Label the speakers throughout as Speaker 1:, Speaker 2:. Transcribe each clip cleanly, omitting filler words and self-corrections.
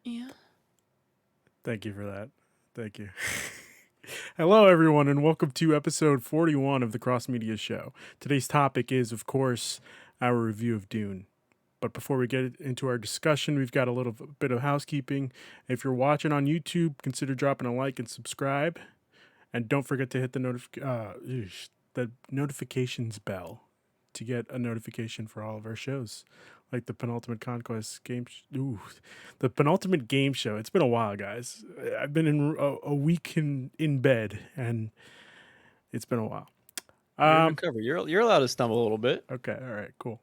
Speaker 1: Yeah.
Speaker 2: Thank you for that. Thank you. Hello, everyone, and welcome to episode 41 of the Cross Media Show. Today's topic is, of course, our review of Dune. But before we get into our discussion, we've got a little bit of housekeeping. If you're watching on YouTube, consider dropping a like and subscribe. And don't forget to hit the notifications bell to get a notification for all of our shows, like the penultimate conquest game. The penultimate game show. It's been a while, guys. I've been in a week in bed, and it's been a while.
Speaker 1: You're in
Speaker 2: Um.
Speaker 1: recovery. You're allowed to stumble a little bit.
Speaker 2: Okay. All right. Cool.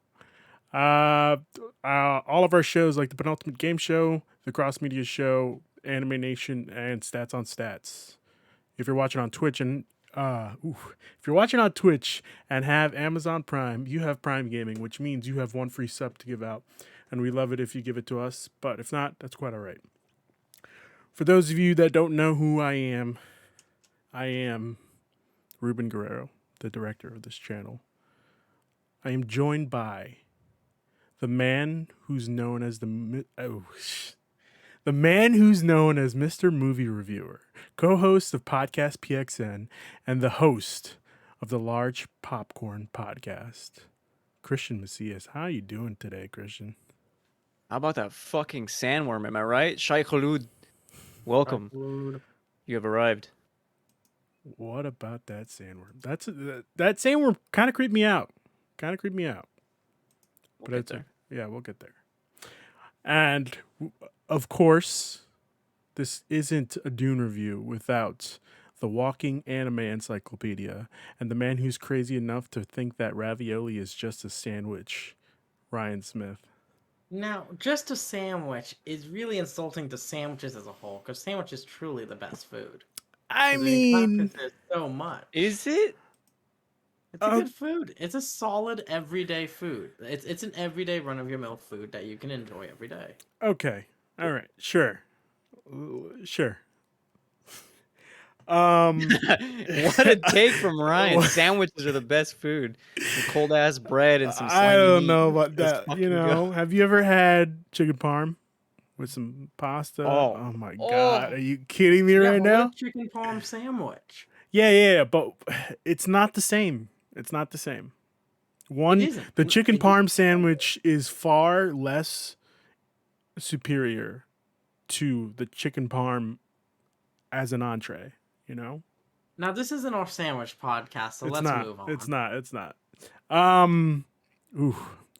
Speaker 2: Uh, all of our shows, like the penultimate game show, the cross media show, Anime Nation, and Stats on Stats. If you're watching on Twitch if you're watching on Twitch and have Amazon Prime, you have Prime Gaming, which means you have one free sub to give out, and we love it if you give it to us. But if not, that's quite all right. For those of you that don't know who I am Ruben Guerrero, the director of this channel. I am joined by the man who's known as the man who's known as Mr. Movie Reviewer, co-host of Podcast PXN, and the host of the Large Popcorn Podcast, Cristian Macias. How you doing today, Cristian?
Speaker 1: How about that fucking sandworm? Am I right? Shai Khulud, welcome. You have arrived.
Speaker 2: What about that sandworm? That sandworm kind of creeped me out.
Speaker 1: We'll
Speaker 2: But
Speaker 1: get
Speaker 2: it's
Speaker 1: there.
Speaker 2: yeah, we'll get there. And of course, this isn't a Dune review without the walking anime encyclopedia and the man who's crazy enough to think that ravioli is just a sandwich, Ryan Smith.
Speaker 3: Now, just a sandwich is really insulting to sandwiches as a whole, because sandwich is truly the best food.
Speaker 2: I
Speaker 3: 'Cause it
Speaker 2: mean,
Speaker 3: encompasses so much.
Speaker 1: Is it?
Speaker 3: It's a good food. It's a solid everyday food. It's an everyday run of your mill food that you can enjoy every day.
Speaker 2: okay. All right. Sure. Sure.
Speaker 1: What a take from Ryan. Sandwiches are the best food. With cold ass bread and some
Speaker 2: I
Speaker 1: slimy
Speaker 2: don't
Speaker 1: meat.
Speaker 2: know about
Speaker 1: Let's
Speaker 2: that.
Speaker 1: fucking go.
Speaker 2: Have you ever had chicken parm with some pasta?
Speaker 1: Oh.
Speaker 2: Oh my god. Are
Speaker 1: Oh.
Speaker 2: you kidding me
Speaker 3: Yeah,
Speaker 2: right
Speaker 3: but
Speaker 2: now?
Speaker 3: what a chicken parm sandwich.
Speaker 2: Yeah, but it's not the same. It's not the same.
Speaker 3: It isn't.
Speaker 2: The chicken parm sandwich is far less superior to the chicken parm as an entree, you know?
Speaker 3: Now, this isn't our sandwich podcast, so let's move on.
Speaker 2: It's not. Um ooh,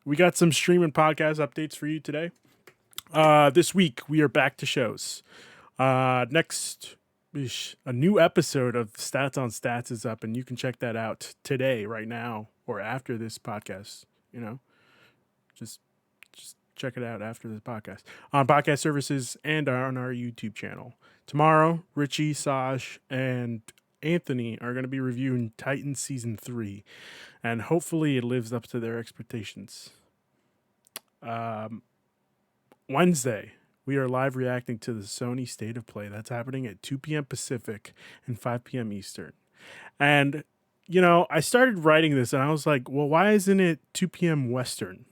Speaker 2: we got some stream and podcast updates for you today. This week we are back to shows. Next a new episode of Stats on Stats is up, and you can check that out today, right now, or after this podcast. Just check it out after the podcast on podcast services and on our YouTube channel. Tomorrow, Richie, Saj, and Anthony are going to be reviewing Titan Season 3, and hopefully it lives up to their expectations. Wednesday, we are live reacting to the Sony State of Play. That's happening at 2 p.m. Pacific and 5 p.m. Eastern. And, I started writing this and I was like, well, why isn't it 2 p.m. Western?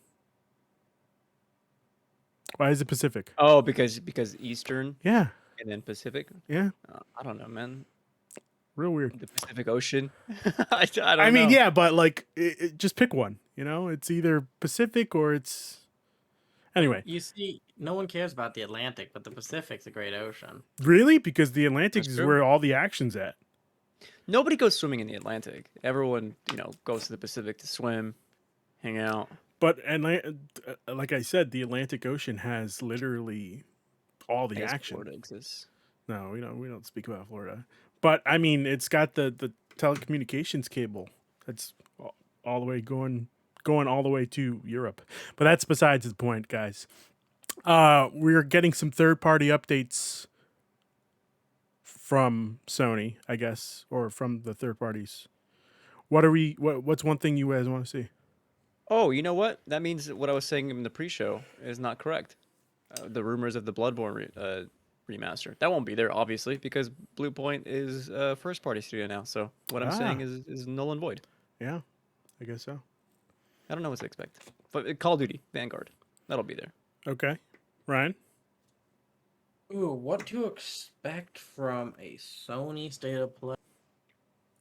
Speaker 2: Why is it Pacific?
Speaker 1: Oh, because Eastern
Speaker 2: Yeah.
Speaker 1: and then Pacific.
Speaker 2: Yeah.
Speaker 1: I don't know, man.
Speaker 2: Real weird.
Speaker 1: The Pacific Ocean. I don't know.
Speaker 2: I mean, yeah, but like, just pick one. It's either Pacific or it's. Anyway.
Speaker 3: You see, no one cares about the Atlantic, but the Pacific's a great ocean.
Speaker 2: Really? Because the Atlantic
Speaker 1: That's
Speaker 2: is
Speaker 1: true.
Speaker 2: where all the action's at.
Speaker 1: Nobody goes swimming in the Atlantic. Everyone, goes to the Pacific to swim, hang out.
Speaker 2: But like I said, the Atlantic Ocean has literally all the
Speaker 1: I guess
Speaker 2: action.
Speaker 1: Florida exists.
Speaker 2: No, we don't speak about Florida. But I mean, it's got the telecommunications cable that's all the way going all the way to Europe. But that's besides the point, guys. We're getting some third-party updates from Sony, I guess, or from the third parties. What's one thing you guys want to see?
Speaker 1: Oh, you know what? That means what I was saying in the pre-show is not correct. The rumors of the Bloodborne remaster. That won't be there, obviously, because Blue Point is a first-party studio now. So what I'm saying is null and void.
Speaker 2: Yeah, I guess so.
Speaker 1: I don't know what to expect. But Call of Duty, Vanguard, that'll be there.
Speaker 2: Okay. Ryan?
Speaker 3: Ooh, what to expect from a Sony State of Play?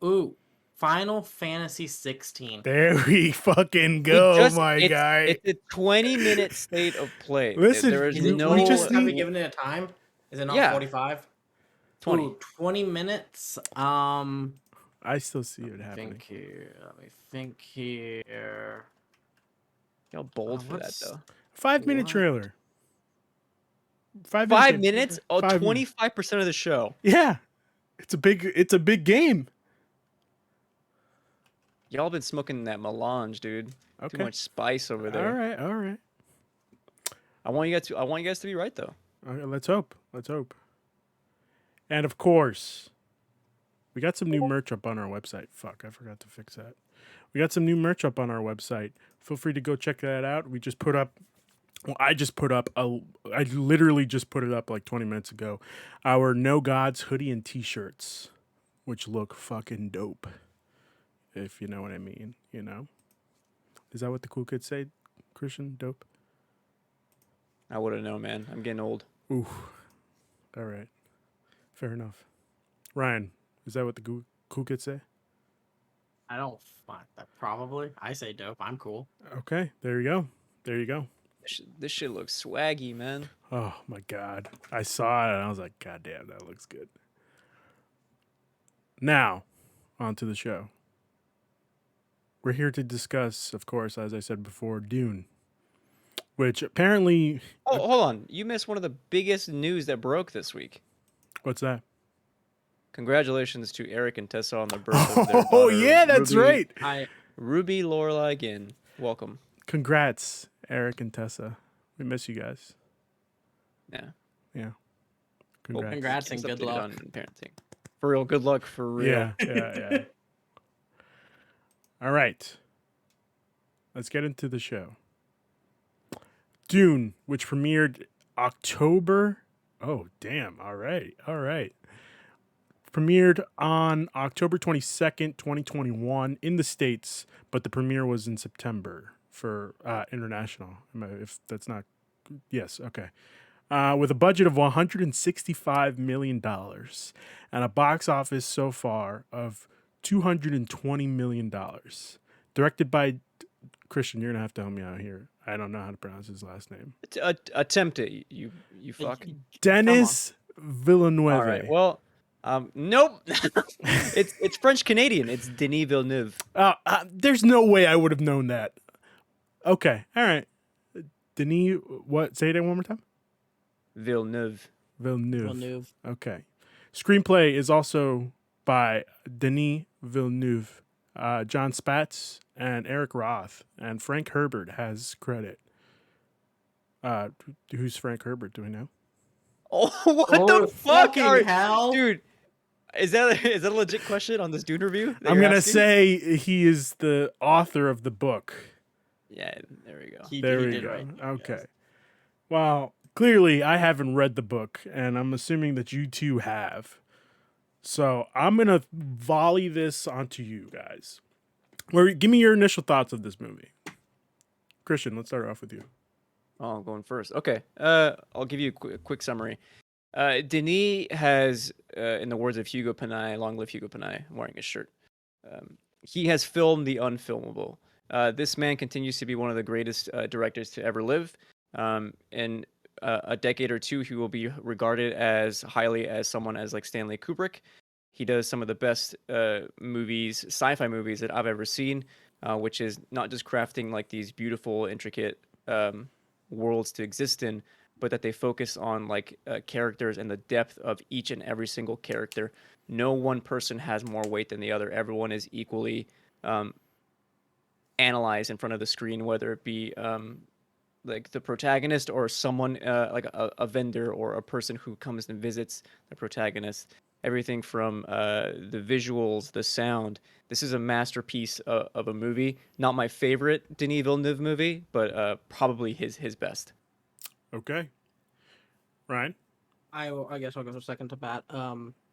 Speaker 3: Ooh, Final Fantasy 16.
Speaker 2: There we fucking
Speaker 1: We
Speaker 2: go,
Speaker 1: just
Speaker 2: my guy.
Speaker 1: it's a 20-minute state of play.
Speaker 2: Listen,
Speaker 1: There is
Speaker 3: Is it
Speaker 2: we
Speaker 3: 20
Speaker 2: just
Speaker 3: minutes? Have we
Speaker 2: need
Speaker 3: given it a time? Is it not
Speaker 1: yeah,
Speaker 3: 45?
Speaker 1: 20.
Speaker 3: Ooh, 20 minutes.
Speaker 2: I still see it
Speaker 3: Let me
Speaker 2: happening.
Speaker 3: think here. Let me think here.
Speaker 1: Y'all bold for that
Speaker 3: What's
Speaker 1: though.
Speaker 2: 5 minute
Speaker 3: what?
Speaker 2: trailer. 5 minute
Speaker 1: 5
Speaker 2: game.
Speaker 1: minutes? Oh,
Speaker 2: 5 minutes.
Speaker 1: 25% of the show.
Speaker 2: Yeah. It's a big game.
Speaker 1: Y'all been smoking that melange, dude. Too
Speaker 2: Okay.
Speaker 1: much spice over there.
Speaker 2: All right.
Speaker 1: I want you guys to be right though.
Speaker 2: Okay, let's hope. And of course, we got some new merch up on our website. Fuck, I forgot to fix that. We got some new merch up on our website. Feel free to go check that out. We just put up I literally just put it up like 20 minutes ago. Our No Gods hoodie and t-shirts, which look fucking dope. If you know what I mean, you know. Is that what the cool kids say, Christian? Dope?
Speaker 1: I wouldn't know, man. I'm getting old.
Speaker 2: Ooh. All right. Fair enough. Ryan, is that what the cool kids say?
Speaker 3: I don't find that probably. I say dope. I'm cool.
Speaker 2: Okay, there you go.
Speaker 1: This shit looks swaggy, man.
Speaker 2: Oh my god. I saw it and I was like, god damn, that looks good. Now, on to the show. We're here to discuss, of course, as I said before, Dune. Which apparently
Speaker 1: Oh, hold on. You missed one of the biggest news that broke this week.
Speaker 2: what's that?
Speaker 1: Congratulations to Eric and Tessa on the birth of their daughter.
Speaker 2: Oh yeah, that's
Speaker 1: Ruby,
Speaker 2: right.
Speaker 1: Ruby Lorelai Ginn. Welcome.
Speaker 2: Congrats, Eric and Tessa. We miss you guys.
Speaker 1: Yeah.
Speaker 2: Yeah.
Speaker 1: Well,
Speaker 2: Congrats.
Speaker 3: Congrats
Speaker 1: keep us
Speaker 3: and good
Speaker 1: updated
Speaker 3: luck.
Speaker 1: on parenting. For real, good luck for real.
Speaker 2: Yeah. All right. Let's get into the show. Dune, which premiered October. Oh, damn. All right. Premiered on October 22nd, 2021 in the States, but the premiere was in September for international. If that's not. Yes, okay. With a budget of $165 million and a box office so far of $220 million. Directed by Christian, you're going to have to help me out here. I don't know how to pronounce his last name.
Speaker 1: Attempt it, you fuck.
Speaker 2: Dennis Villeneuve.
Speaker 1: All right. Well, nope. it's French Canadian. It's Denis Villeneuve.
Speaker 2: There's no way I would have known that. Okay. All right. Denis, what? Say that one more time.
Speaker 1: Villeneuve.
Speaker 2: Okay. Screenplay is also by Denis Villeneuve, John Spatz, and Eric Roth, and Frank Herbert has credit. Who's Frank Herbert? Do we know?
Speaker 1: Oh, what the fuck?
Speaker 3: Fucking hell,
Speaker 1: dude? Is that a legit question on this Dune review?
Speaker 2: I'm gonna say he is the author of the book.
Speaker 1: Yeah, there we go.
Speaker 3: He
Speaker 2: There
Speaker 3: did
Speaker 2: we go.
Speaker 3: right.
Speaker 2: Okay.
Speaker 3: Yes.
Speaker 2: Well, clearly I haven't read the book, and I'm assuming that you two have. So I'm gonna volley this onto you guys. Give me your initial thoughts of this movie. Christian, let's start off with you.
Speaker 1: Oh, I'm going first. Okay. I'll give you a quick summary. Denis has, in the words of Hugo Panay, long live Hugo Panay, I'm wearing his shirt. He has filmed the unfilmable. This man continues to be one of the greatest directors to ever live. In a decade or two, he will be regarded as highly as someone as like Stanley Kubrick. He does some of the best movies, sci-fi movies that I've ever seen, which is not just crafting like these beautiful, intricate worlds to exist in, but that they focus on like characters and the depth of each and every single character. No one person has more weight than the other. Everyone is equally analyzed in front of the screen, whether it be like the protagonist or someone like a vendor or a person who comes and visits the protagonist. Everything from the visuals, the sound. This is a masterpiece of a movie. Not my favorite Denis Villeneuve movie, but probably his best.
Speaker 2: Okay. Ryan?
Speaker 3: I guess I'll go second to bat.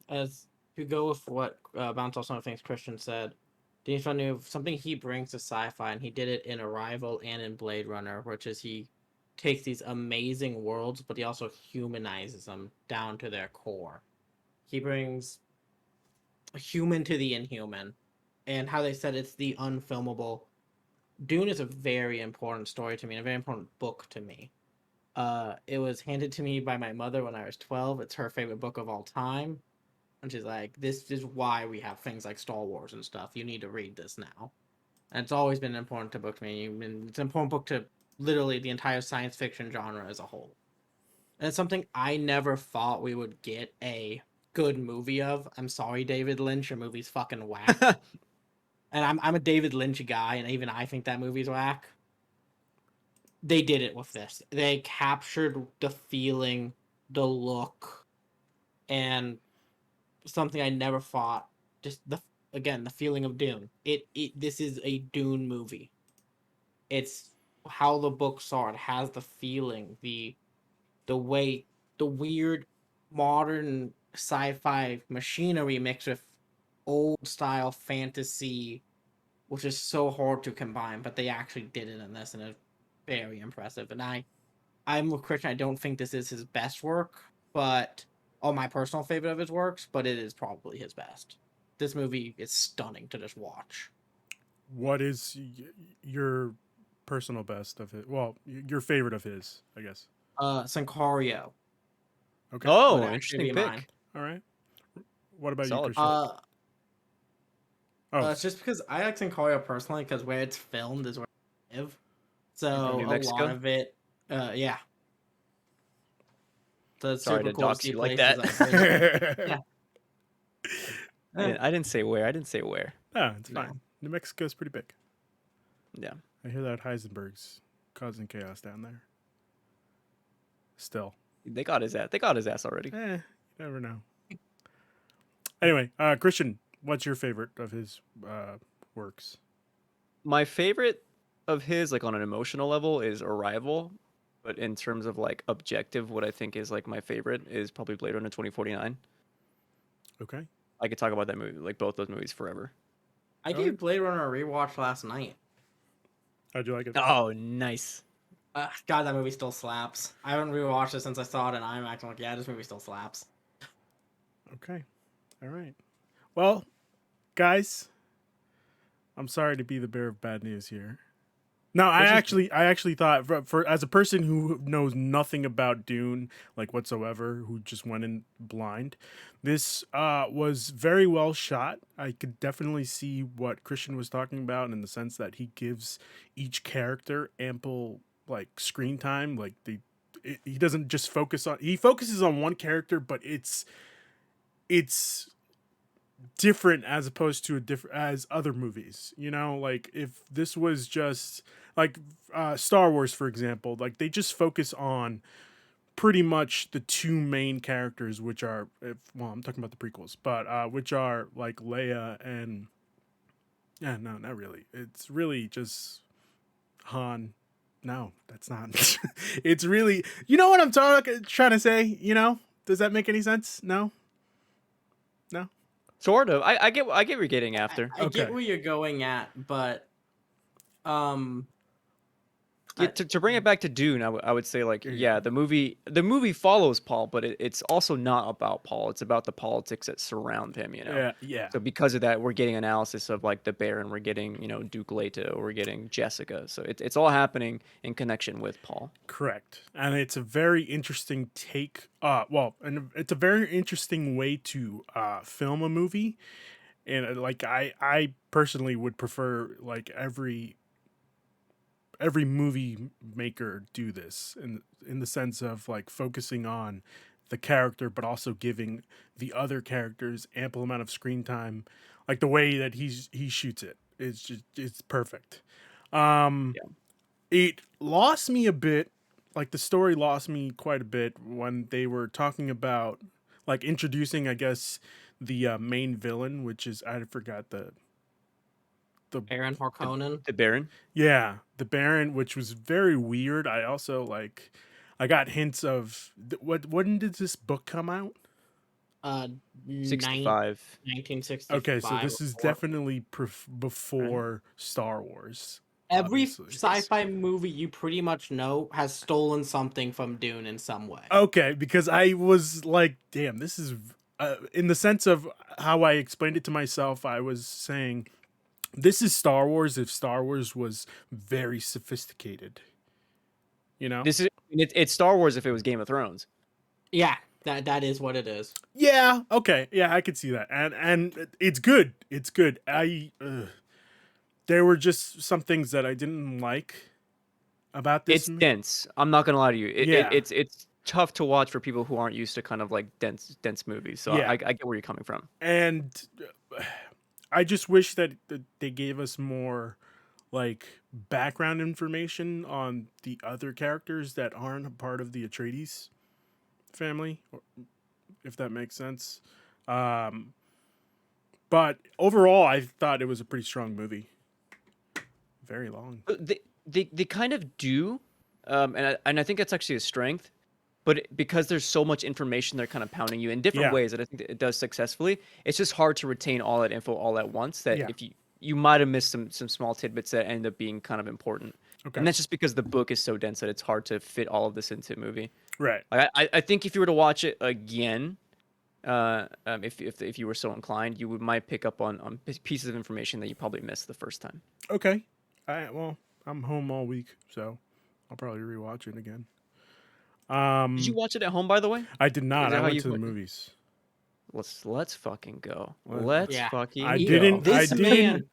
Speaker 3: As to go with what bounce off some of the things Christian said, Denis Villeneuve, something he brings to sci-fi, and he did it in Arrival and in Blade Runner, which is he takes these amazing worlds, but he also humanizes them down to their core. He brings a human to the inhuman, and how they said it's the unfilmable. Dune is a very important story to me, and a very important book to me. It was handed to me by my mother when I was 12. It's her favorite book of all time. And she's like, this is why we have things like Star Wars and stuff. You need to read this now. And it's always been an important book to me. And it's an important book to literally the entire science fiction genre as a whole. And it's something I never thought we would get a good movie of. I'm sorry, David Lynch, your movie's fucking whack. And I'm a David Lynch guy, and even I think that movie's whack. They did it with this. They captured the feeling, the look, and something I never thought. Just the feeling of Dune. This is a Dune movie. It's how the books are. It has the feeling, the way, the weird modern sci-fi machinery mixed with old style fantasy, which is so hard to combine. But they actually did it in this, and it's very impressive. And I'm with Christian. I don't think this is his best work, but my personal favorite of his works, but it is probably his best. This movie is stunning to just watch.
Speaker 2: What is your personal best of it? Well, your favorite of his, I guess.
Speaker 3: Sicario
Speaker 2: Okay.
Speaker 3: would
Speaker 1: Oh,
Speaker 3: actually
Speaker 1: interesting
Speaker 3: be mine.
Speaker 1: pick.
Speaker 2: All right. What about you,
Speaker 1: Solid
Speaker 2: Christian? Oh,
Speaker 3: It's just because I like Sicario personally, because where it's filmed is where I live. So
Speaker 1: New
Speaker 3: a
Speaker 1: Mexico?
Speaker 3: lot of it, yeah. So it's
Speaker 1: Sorry
Speaker 3: super
Speaker 1: to
Speaker 3: cool to
Speaker 1: dox
Speaker 3: see
Speaker 1: you like
Speaker 3: places
Speaker 1: that.
Speaker 3: like this. Yeah.
Speaker 1: I didn't say where. I didn't say where.
Speaker 2: Ah, it's
Speaker 3: No.
Speaker 2: fine. New Mexico's pretty big.
Speaker 1: Yeah.
Speaker 2: I hear that Heisenberg's causing chaos down there. Still.
Speaker 1: They got his ass. They got his ass already.
Speaker 2: You never know. Anyway, Christian, what's your favorite of his works?
Speaker 1: My favorite of his, like on an emotional level, is Arrival. But in terms of like objective, what I think is like my favorite is probably Blade Runner 2049.
Speaker 2: Okay.
Speaker 1: I could talk about that movie, like both those movies, forever.
Speaker 3: I gave Blade Runner a rewatch last night.
Speaker 2: How'd you like it?
Speaker 1: Oh, nice.
Speaker 3: God, that movie still slaps. I haven't rewatched it since I saw it in IMAX. I'm like, yeah, this movie still slaps.
Speaker 2: Okay. All right. Well, guys, I'm sorry to be the bearer of bad news here. No, I actually thought for as a person who knows nothing about Dune like whatsoever, who just went in blind, this was very well shot. I could definitely see what Christian was talking about in the sense that he gives each character ample like screen time. Like he doesn't just he focuses on one character, but it's different as opposed to as other movies, you know, like if this was just like Star Wars, for example, like they just focus on pretty much the two main characters, which are I'm talking about the prequels, but which are like Leia and no, not really, it's really just Han. No, that's not. It's really, you know what I'm trying to say, you know, does that make any sense? No.
Speaker 1: Sort of. I get what you're getting after.
Speaker 3: I
Speaker 2: Okay.
Speaker 3: get where you're going at, but
Speaker 1: Yeah, to bring it back to Dune, I would say like yeah, the movie follows Paul, but it's also not about Paul. It's about the politics that surround him, you know.
Speaker 2: Yeah.
Speaker 1: So because of that, we're getting analysis of like the Baron, we're getting Duke Leto, we're getting Jessica. So it's all happening in connection with Paul.
Speaker 2: Correct. And it's a very interesting take. And it's a very interesting way to film a movie. And like I personally would prefer like every movie maker do this in the sense of like focusing on the character, but also giving the other characters ample amount of screen time. Like the way that he shoots it is just it's perfect. It lost me a bit. Like the story lost me quite a bit when they were talking about like introducing, I guess, the main villain, which is I forgot the
Speaker 3: Baron Harkonnen.
Speaker 1: The Baron.
Speaker 2: yeah, the Baron, which was very weird. I also like I got hints of when did this book come out?
Speaker 1: 65.
Speaker 3: 1965.
Speaker 2: Okay, so this is
Speaker 3: before.
Speaker 2: definitely before Star Wars.
Speaker 3: Every
Speaker 2: obviously.
Speaker 3: sci-fi movie you pretty much know has stolen something from Dune in some way.
Speaker 2: Okay, because I was like, damn, this is in the sense of how I explained it to myself. I was saying, this is Star Wars if Star Wars was very sophisticated. You know?
Speaker 1: This is it's Star Wars if it was Game of Thrones.
Speaker 3: Yeah, that is what it is.
Speaker 2: Yeah. Okay. Yeah, I could see that, and it's good. It's good. There were just some things that I didn't like about this.
Speaker 1: It's dense. I'm not gonna lie to you.
Speaker 2: Yeah.
Speaker 1: It's tough to watch for people who aren't used to kind of like dense movies. So
Speaker 2: Yeah.
Speaker 1: I get where you're coming from.
Speaker 2: And I just wish that they gave us more like background information on the other characters that aren't a part of the Atreides family, if that makes sense. But overall, I thought it was a pretty strong movie. Very long.
Speaker 1: They kind of do, and I think that's actually a strength. But because there's so much information, they're kind of pounding you in different
Speaker 2: Yeah.
Speaker 1: ways that I think that it does successfully. It's just hard to retain all that info all at once. That
Speaker 2: Yeah.
Speaker 1: if you might have missed some small tidbits that end up being kind of important.
Speaker 2: Okay.
Speaker 1: And that's just because the book is so dense that it's hard to fit all of this into a movie.
Speaker 2: Right.
Speaker 1: Like, I think if you were to watch it again, if you were so inclined, you might pick up on pieces of information that you probably missed the first time.
Speaker 2: Okay. Well, I'm home all week, so I'll probably rewatch it again.
Speaker 1: Did you watch it at home, by the way?
Speaker 2: I did not.
Speaker 1: that
Speaker 2: I
Speaker 1: how
Speaker 2: went
Speaker 1: you
Speaker 2: to the
Speaker 1: went?
Speaker 2: movies.
Speaker 1: Let's fucking go.
Speaker 2: What?
Speaker 1: Let's
Speaker 3: Yeah.
Speaker 1: fucking
Speaker 2: I
Speaker 1: go.
Speaker 2: didn't.
Speaker 3: This
Speaker 2: I
Speaker 3: man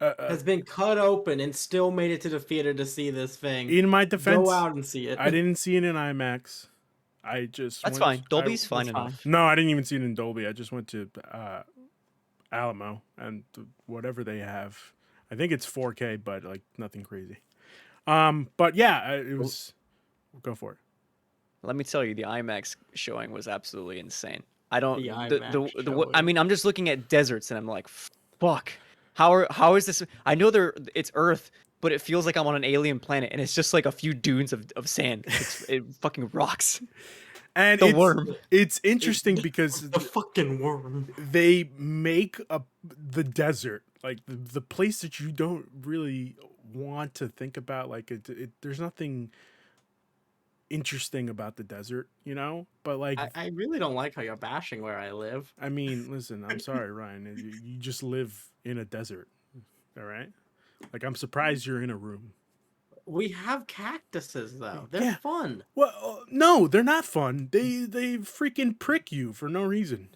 Speaker 2: didn't.
Speaker 3: has been cut open and still made it to the theater to see this thing.
Speaker 2: In my defense,
Speaker 3: Go out and see it.
Speaker 2: I didn't see it in IMAX. I just
Speaker 1: That's
Speaker 2: went-
Speaker 1: fine. Dolby's fine
Speaker 3: That's
Speaker 1: enough.
Speaker 2: No, I didn't even see it in Dolby. I just went to Alamo and whatever they have. I think it's 4K, but like nothing crazy. But yeah, it was. Go for it.
Speaker 1: Let me tell you, the IMAX showing was absolutely insane. I don't.
Speaker 3: The
Speaker 1: The
Speaker 3: IMAX
Speaker 1: I mean, I'm just looking at deserts and I'm like, fuck. How is this? I know it's Earth, but it feels like I'm on an alien planet and it's just like a few dunes of sand. It fucking rocks.
Speaker 2: And
Speaker 1: The worm.
Speaker 2: It's interesting because
Speaker 3: The fucking worm.
Speaker 2: they make the desert like the place that you don't really want to think about. Like there's nothing interesting about the desert, you know. But like,
Speaker 3: I really don't like how you're bashing where I live.
Speaker 2: I mean, listen, I'm sorry, Ryan. You just live in a desert, all right? Like, I'm surprised you're in a room.
Speaker 3: We have cactuses though. They're
Speaker 2: Yeah.
Speaker 3: fun.
Speaker 2: Well, no, they're not fun. They freaking prick you for no reason.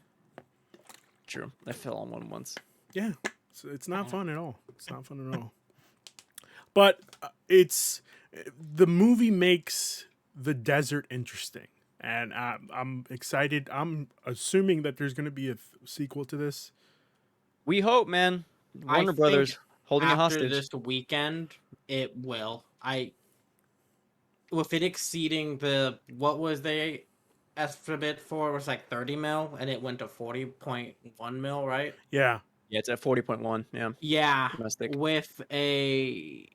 Speaker 1: True. I fell on one once.
Speaker 2: Yeah, it's not fun at all. It's not fun at all. But it's the movie makes the desert interesting, and I'm excited. I'm assuming that there's going to be a sequel to this.
Speaker 1: We hope, man.
Speaker 3: I
Speaker 1: Warner
Speaker 3: think
Speaker 1: Brothers holding it
Speaker 3: After
Speaker 1: hostage.
Speaker 3: this weekend, it will. With it exceeding what was they estimate for? It was like 30 mil, and it went to 40.1 mil, right?
Speaker 2: Yeah,
Speaker 1: Yeah, it's at 40.1. Yeah.
Speaker 3: Yeah,
Speaker 1: Domestic.
Speaker 3: with a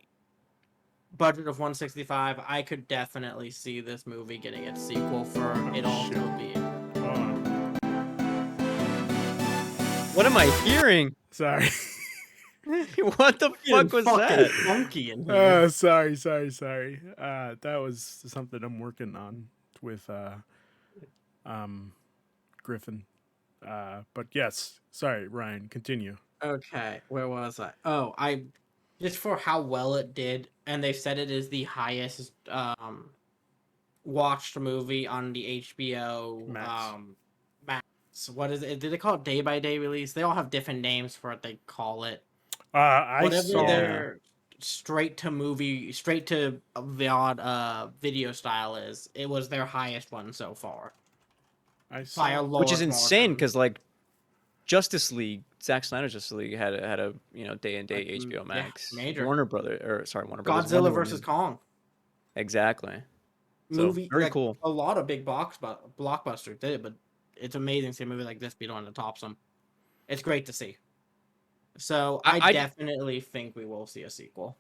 Speaker 3: budget of 165, I could definitely see this movie getting its sequel for it all
Speaker 2: shit.
Speaker 3: to be.
Speaker 1: What am I hearing?
Speaker 2: Sorry.
Speaker 1: What the fuck was that?
Speaker 3: Funky in here.
Speaker 2: Sorry. That was something I'm working on with Griffin. But yes, sorry, Ryan, continue.
Speaker 3: Okay, where was I? Oh, just for how well it did, and they said it is the highest watched movie on the HBO
Speaker 2: Max.
Speaker 3: Max. What is it? Did they call it day by day release? They all have different names for what they call it.
Speaker 2: I
Speaker 3: Whatever
Speaker 2: saw.
Speaker 3: their straight to VOD video style is, it was their highest one so far.
Speaker 2: I
Speaker 3: By a
Speaker 2: saw.
Speaker 1: Which is
Speaker 3: large
Speaker 1: insane
Speaker 3: margin.
Speaker 1: because like Justice League, Zack Snyder's Justice League had a day and day
Speaker 3: Like,
Speaker 1: HBO
Speaker 3: yeah,
Speaker 1: Max.
Speaker 3: major.
Speaker 1: Warner Brothers. Wonder
Speaker 3: Godzilla
Speaker 1: Woman.
Speaker 3: versus Kong
Speaker 1: Exactly. So,
Speaker 3: movie.
Speaker 1: very
Speaker 3: like,
Speaker 1: cool.
Speaker 3: A lot of big blockbusters did it, but it's amazing to see a movie like this be the one that tops them. It's great to see. So I definitely think we will see a sequel.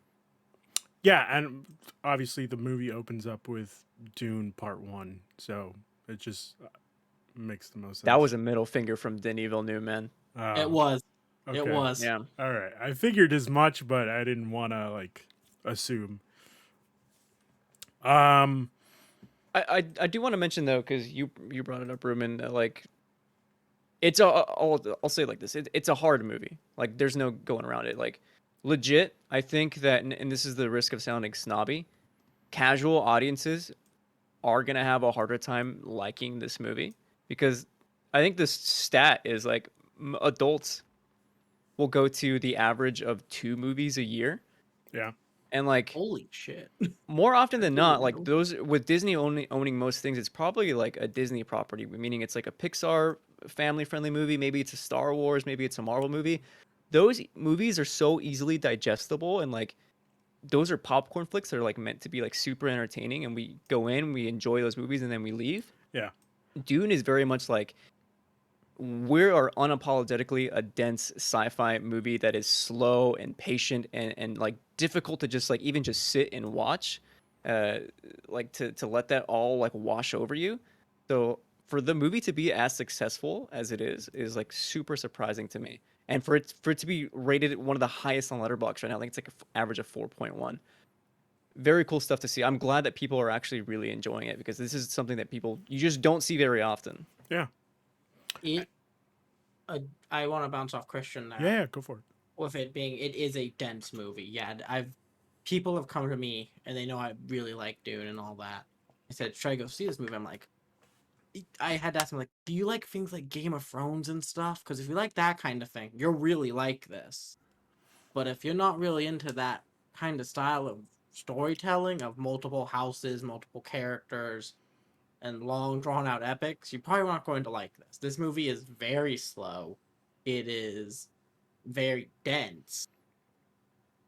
Speaker 2: Yeah, and obviously the movie opens up with Dune Part 1, so it just makes the most sense.
Speaker 1: That was a middle finger from Denis Villeneuve, man.
Speaker 3: It was.
Speaker 2: okay.
Speaker 3: It was.
Speaker 1: Yeah.
Speaker 2: All right. I figured as much, but I didn't want to like assume. Um,
Speaker 1: I do want to mention though, because you brought it up, Ruben, that like it's a I'll say it like this. It's a hard movie. Like there's no going around it. Like legit, I think that, and this is the risk of sounding snobby, casual audiences are gonna have a harder time liking this movie because I think this stat is like adults will go to the average of 2 movies a year,
Speaker 2: yeah,
Speaker 1: and like
Speaker 3: Holy shit.
Speaker 1: more often
Speaker 3: I
Speaker 1: than
Speaker 3: didn't
Speaker 1: not, like
Speaker 3: know.
Speaker 1: those with Disney owning most things, it's probably like a Disney property, meaning it's like a Pixar family friendly movie. Maybe it's a Star Wars, maybe it's a Marvel movie. Those movies are so easily digestible, and like those are popcorn flicks that are like meant to be like super entertaining, and we go in, we enjoy those movies, and then we leave.
Speaker 2: yeah,
Speaker 1: Dune is very much like we are unapologetically a dense sci-fi movie that is slow and patient and like difficult to just like even just sit and watch, uh like to let that all like wash over you. So for the movie to be as successful as it is like super surprising to me, and for it to be rated one of the highest on Letterboxd right now. I think it's like an average of 4.1. Very cool stuff to see. I'm glad that people are actually really enjoying it, because this is something that people you just don't see very often.
Speaker 2: yeah,
Speaker 3: It uh, I want to bounce off Christian there.
Speaker 2: yeah. Go for it.
Speaker 3: With it being, it is a dense movie. Yeah, people have come to me and they know I really like Dune and all that. I said, should I go see this movie? I'm like, I had to ask him, like, do you like things like Game of Thrones and stuff? Because if you like that kind of thing, you'll really like this. But if you're not really into that kind of style of storytelling, of multiple houses, multiple characters, and long drawn out epics, you're probably not going to like this. This movie is very slow. It is very dense.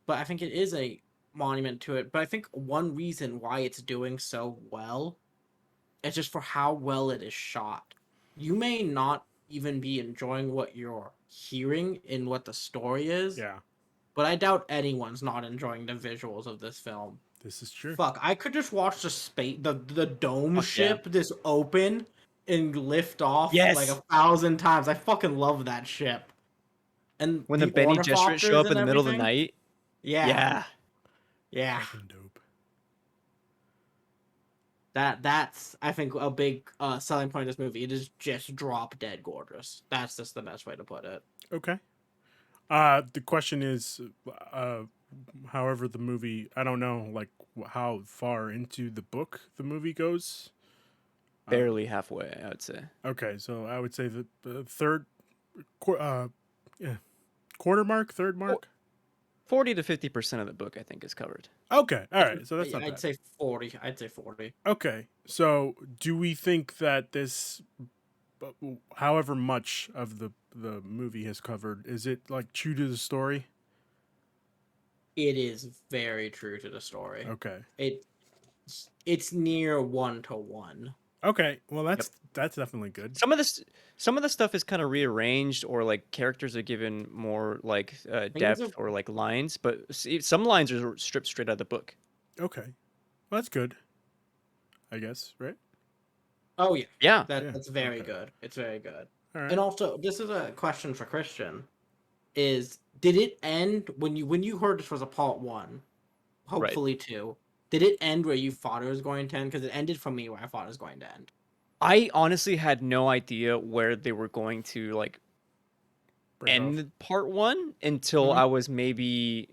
Speaker 3: But I think it is a monument to it. But I think one reason why it's doing so well is just for how well it is shot. You may not even be enjoying what you're hearing in what the story is,
Speaker 2: Yeah,
Speaker 3: but I doubt anyone's not enjoying the visuals of this film.
Speaker 2: this is true.
Speaker 3: Fuck, I could just watch the dome
Speaker 1: Fuck yeah.
Speaker 3: ship just open and lift off like
Speaker 1: Yes.
Speaker 3: 1,000 times. I fucking love that ship. And
Speaker 1: When the
Speaker 3: the
Speaker 1: Benny Gesserits show
Speaker 3: ornithopters
Speaker 1: up in
Speaker 3: and
Speaker 1: the middle of the
Speaker 3: everything.
Speaker 1: night.
Speaker 3: Yeah.
Speaker 1: Yeah.
Speaker 3: Yeah.
Speaker 2: Fucking dope.
Speaker 3: That's I think a big selling point of this movie. It is just drop dead gorgeous. That's just the best way to put it.
Speaker 2: Okay. The question is, uh, however, the movie. I don't know, like how far into the book the movie goes.
Speaker 1: Barely halfway, I would say.
Speaker 2: Okay, so I would say the third, yeah, quarter mark, third mark.
Speaker 1: 40 to 50% of the book, I think, is covered.
Speaker 2: Okay, all right, so that's not
Speaker 3: I'd
Speaker 2: bad.
Speaker 3: say 40. I'd say 40.
Speaker 2: Okay, so do we think that this, however much of the movie has covered, is it like true to the story?
Speaker 3: It is very true to the story.
Speaker 2: Okay.
Speaker 3: It's near 1-to-1.
Speaker 2: Okay, well
Speaker 1: Yep.
Speaker 2: that's definitely good.
Speaker 1: Some of the stuff is kind of rearranged, or like characters are given more like depth
Speaker 3: are-
Speaker 1: or like lines, but some lines are stripped straight out of the book.
Speaker 2: Okay, well that's good. I guess, right?
Speaker 3: Oh yeah,
Speaker 1: Yeah.
Speaker 2: Yeah,
Speaker 3: that's very
Speaker 2: okay.
Speaker 3: good. It's very good.
Speaker 2: All right.
Speaker 3: And also, this is a question for Christian: Is did it end when you heard this was a part one?
Speaker 1: Right.
Speaker 3: Hopefully two. Did it end where you thought it was going to end? Because it ended for me where I thought it was going to end.
Speaker 1: I honestly had no idea where they were going to like
Speaker 2: Break off.
Speaker 1: end part one until
Speaker 3: Mhm.
Speaker 1: I was maybe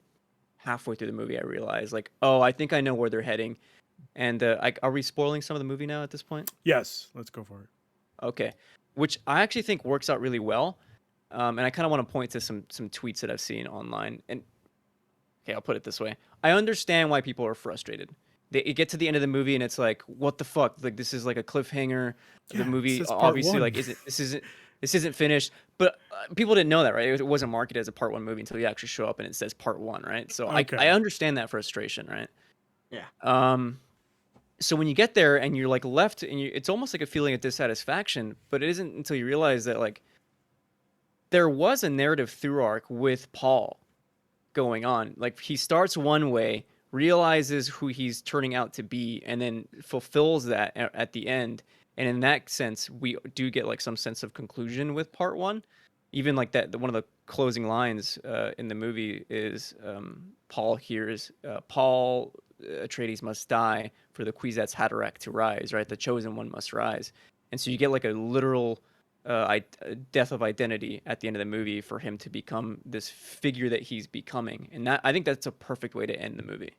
Speaker 1: halfway through the movie. I realized like, oh, I think I know where they're heading. And are we spoiling some of the movie now at this point?
Speaker 2: Yes, let's go for it.
Speaker 1: Okay, which I actually think works out really well. And I kind of want to point to some tweets that I've seen online. And okay, I'll put it this way: I understand why people are frustrated. They get to the end of the movie and it's like, what the fuck? Like this is like a cliffhanger.
Speaker 2: Yeah,
Speaker 1: The
Speaker 2: it
Speaker 1: movie
Speaker 2: says part
Speaker 1: obviously
Speaker 2: one.
Speaker 1: like this isn't finished. But people didn't know that, right? It wasn't marketed as a part one movie until you actually show up and it says part one, right? So
Speaker 2: Okay.
Speaker 1: I understand that frustration, right?
Speaker 3: Yeah.
Speaker 1: So when you get there and you're like left and it's almost like a feeling of dissatisfaction, but it isn't until you realize that like there was a narrative through arc with Paul going on. Like he starts one way, realizes who he's turning out to be, and then fulfills that at the end. And in that sense, we do get like some sense of conclusion with part one. even like that, one of the closing lines in the movie is Paul hears Paul Atreides must die for the Kwisatz Haderach to rise, right? The chosen one must rise, and so you get like a literal death of identity at the end of the movie for him to become this figure that he's becoming, and that I think that's a perfect way to end the movie.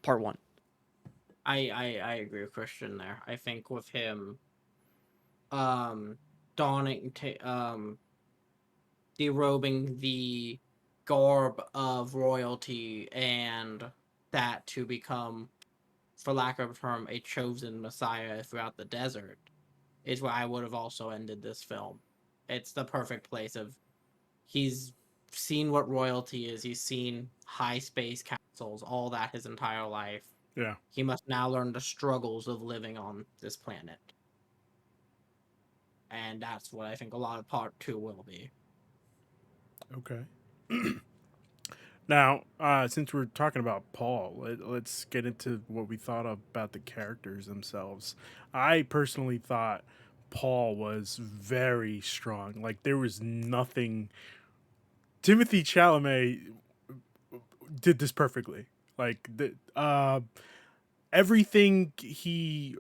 Speaker 1: Part one.
Speaker 3: I agree with Christian there. I think with him, um, donning, derobing the garb of royalty and that to become, for lack of a term, a chosen messiah throughout the desert is where I would have also ended this film. It's the perfect place of he's seen what royalty is, he's seen high space castles, all that his entire life.
Speaker 2: Yeah.
Speaker 3: He must now learn the struggles of living on this planet. And that's what I think a lot of part two will be.
Speaker 2: Okay. Now, since we're talking about Paul, let's get into what we thought about the characters themselves. I personally thought Paul was very strong. Like, there was nothing. Timothy Chalamet did this perfectly. Like, everything he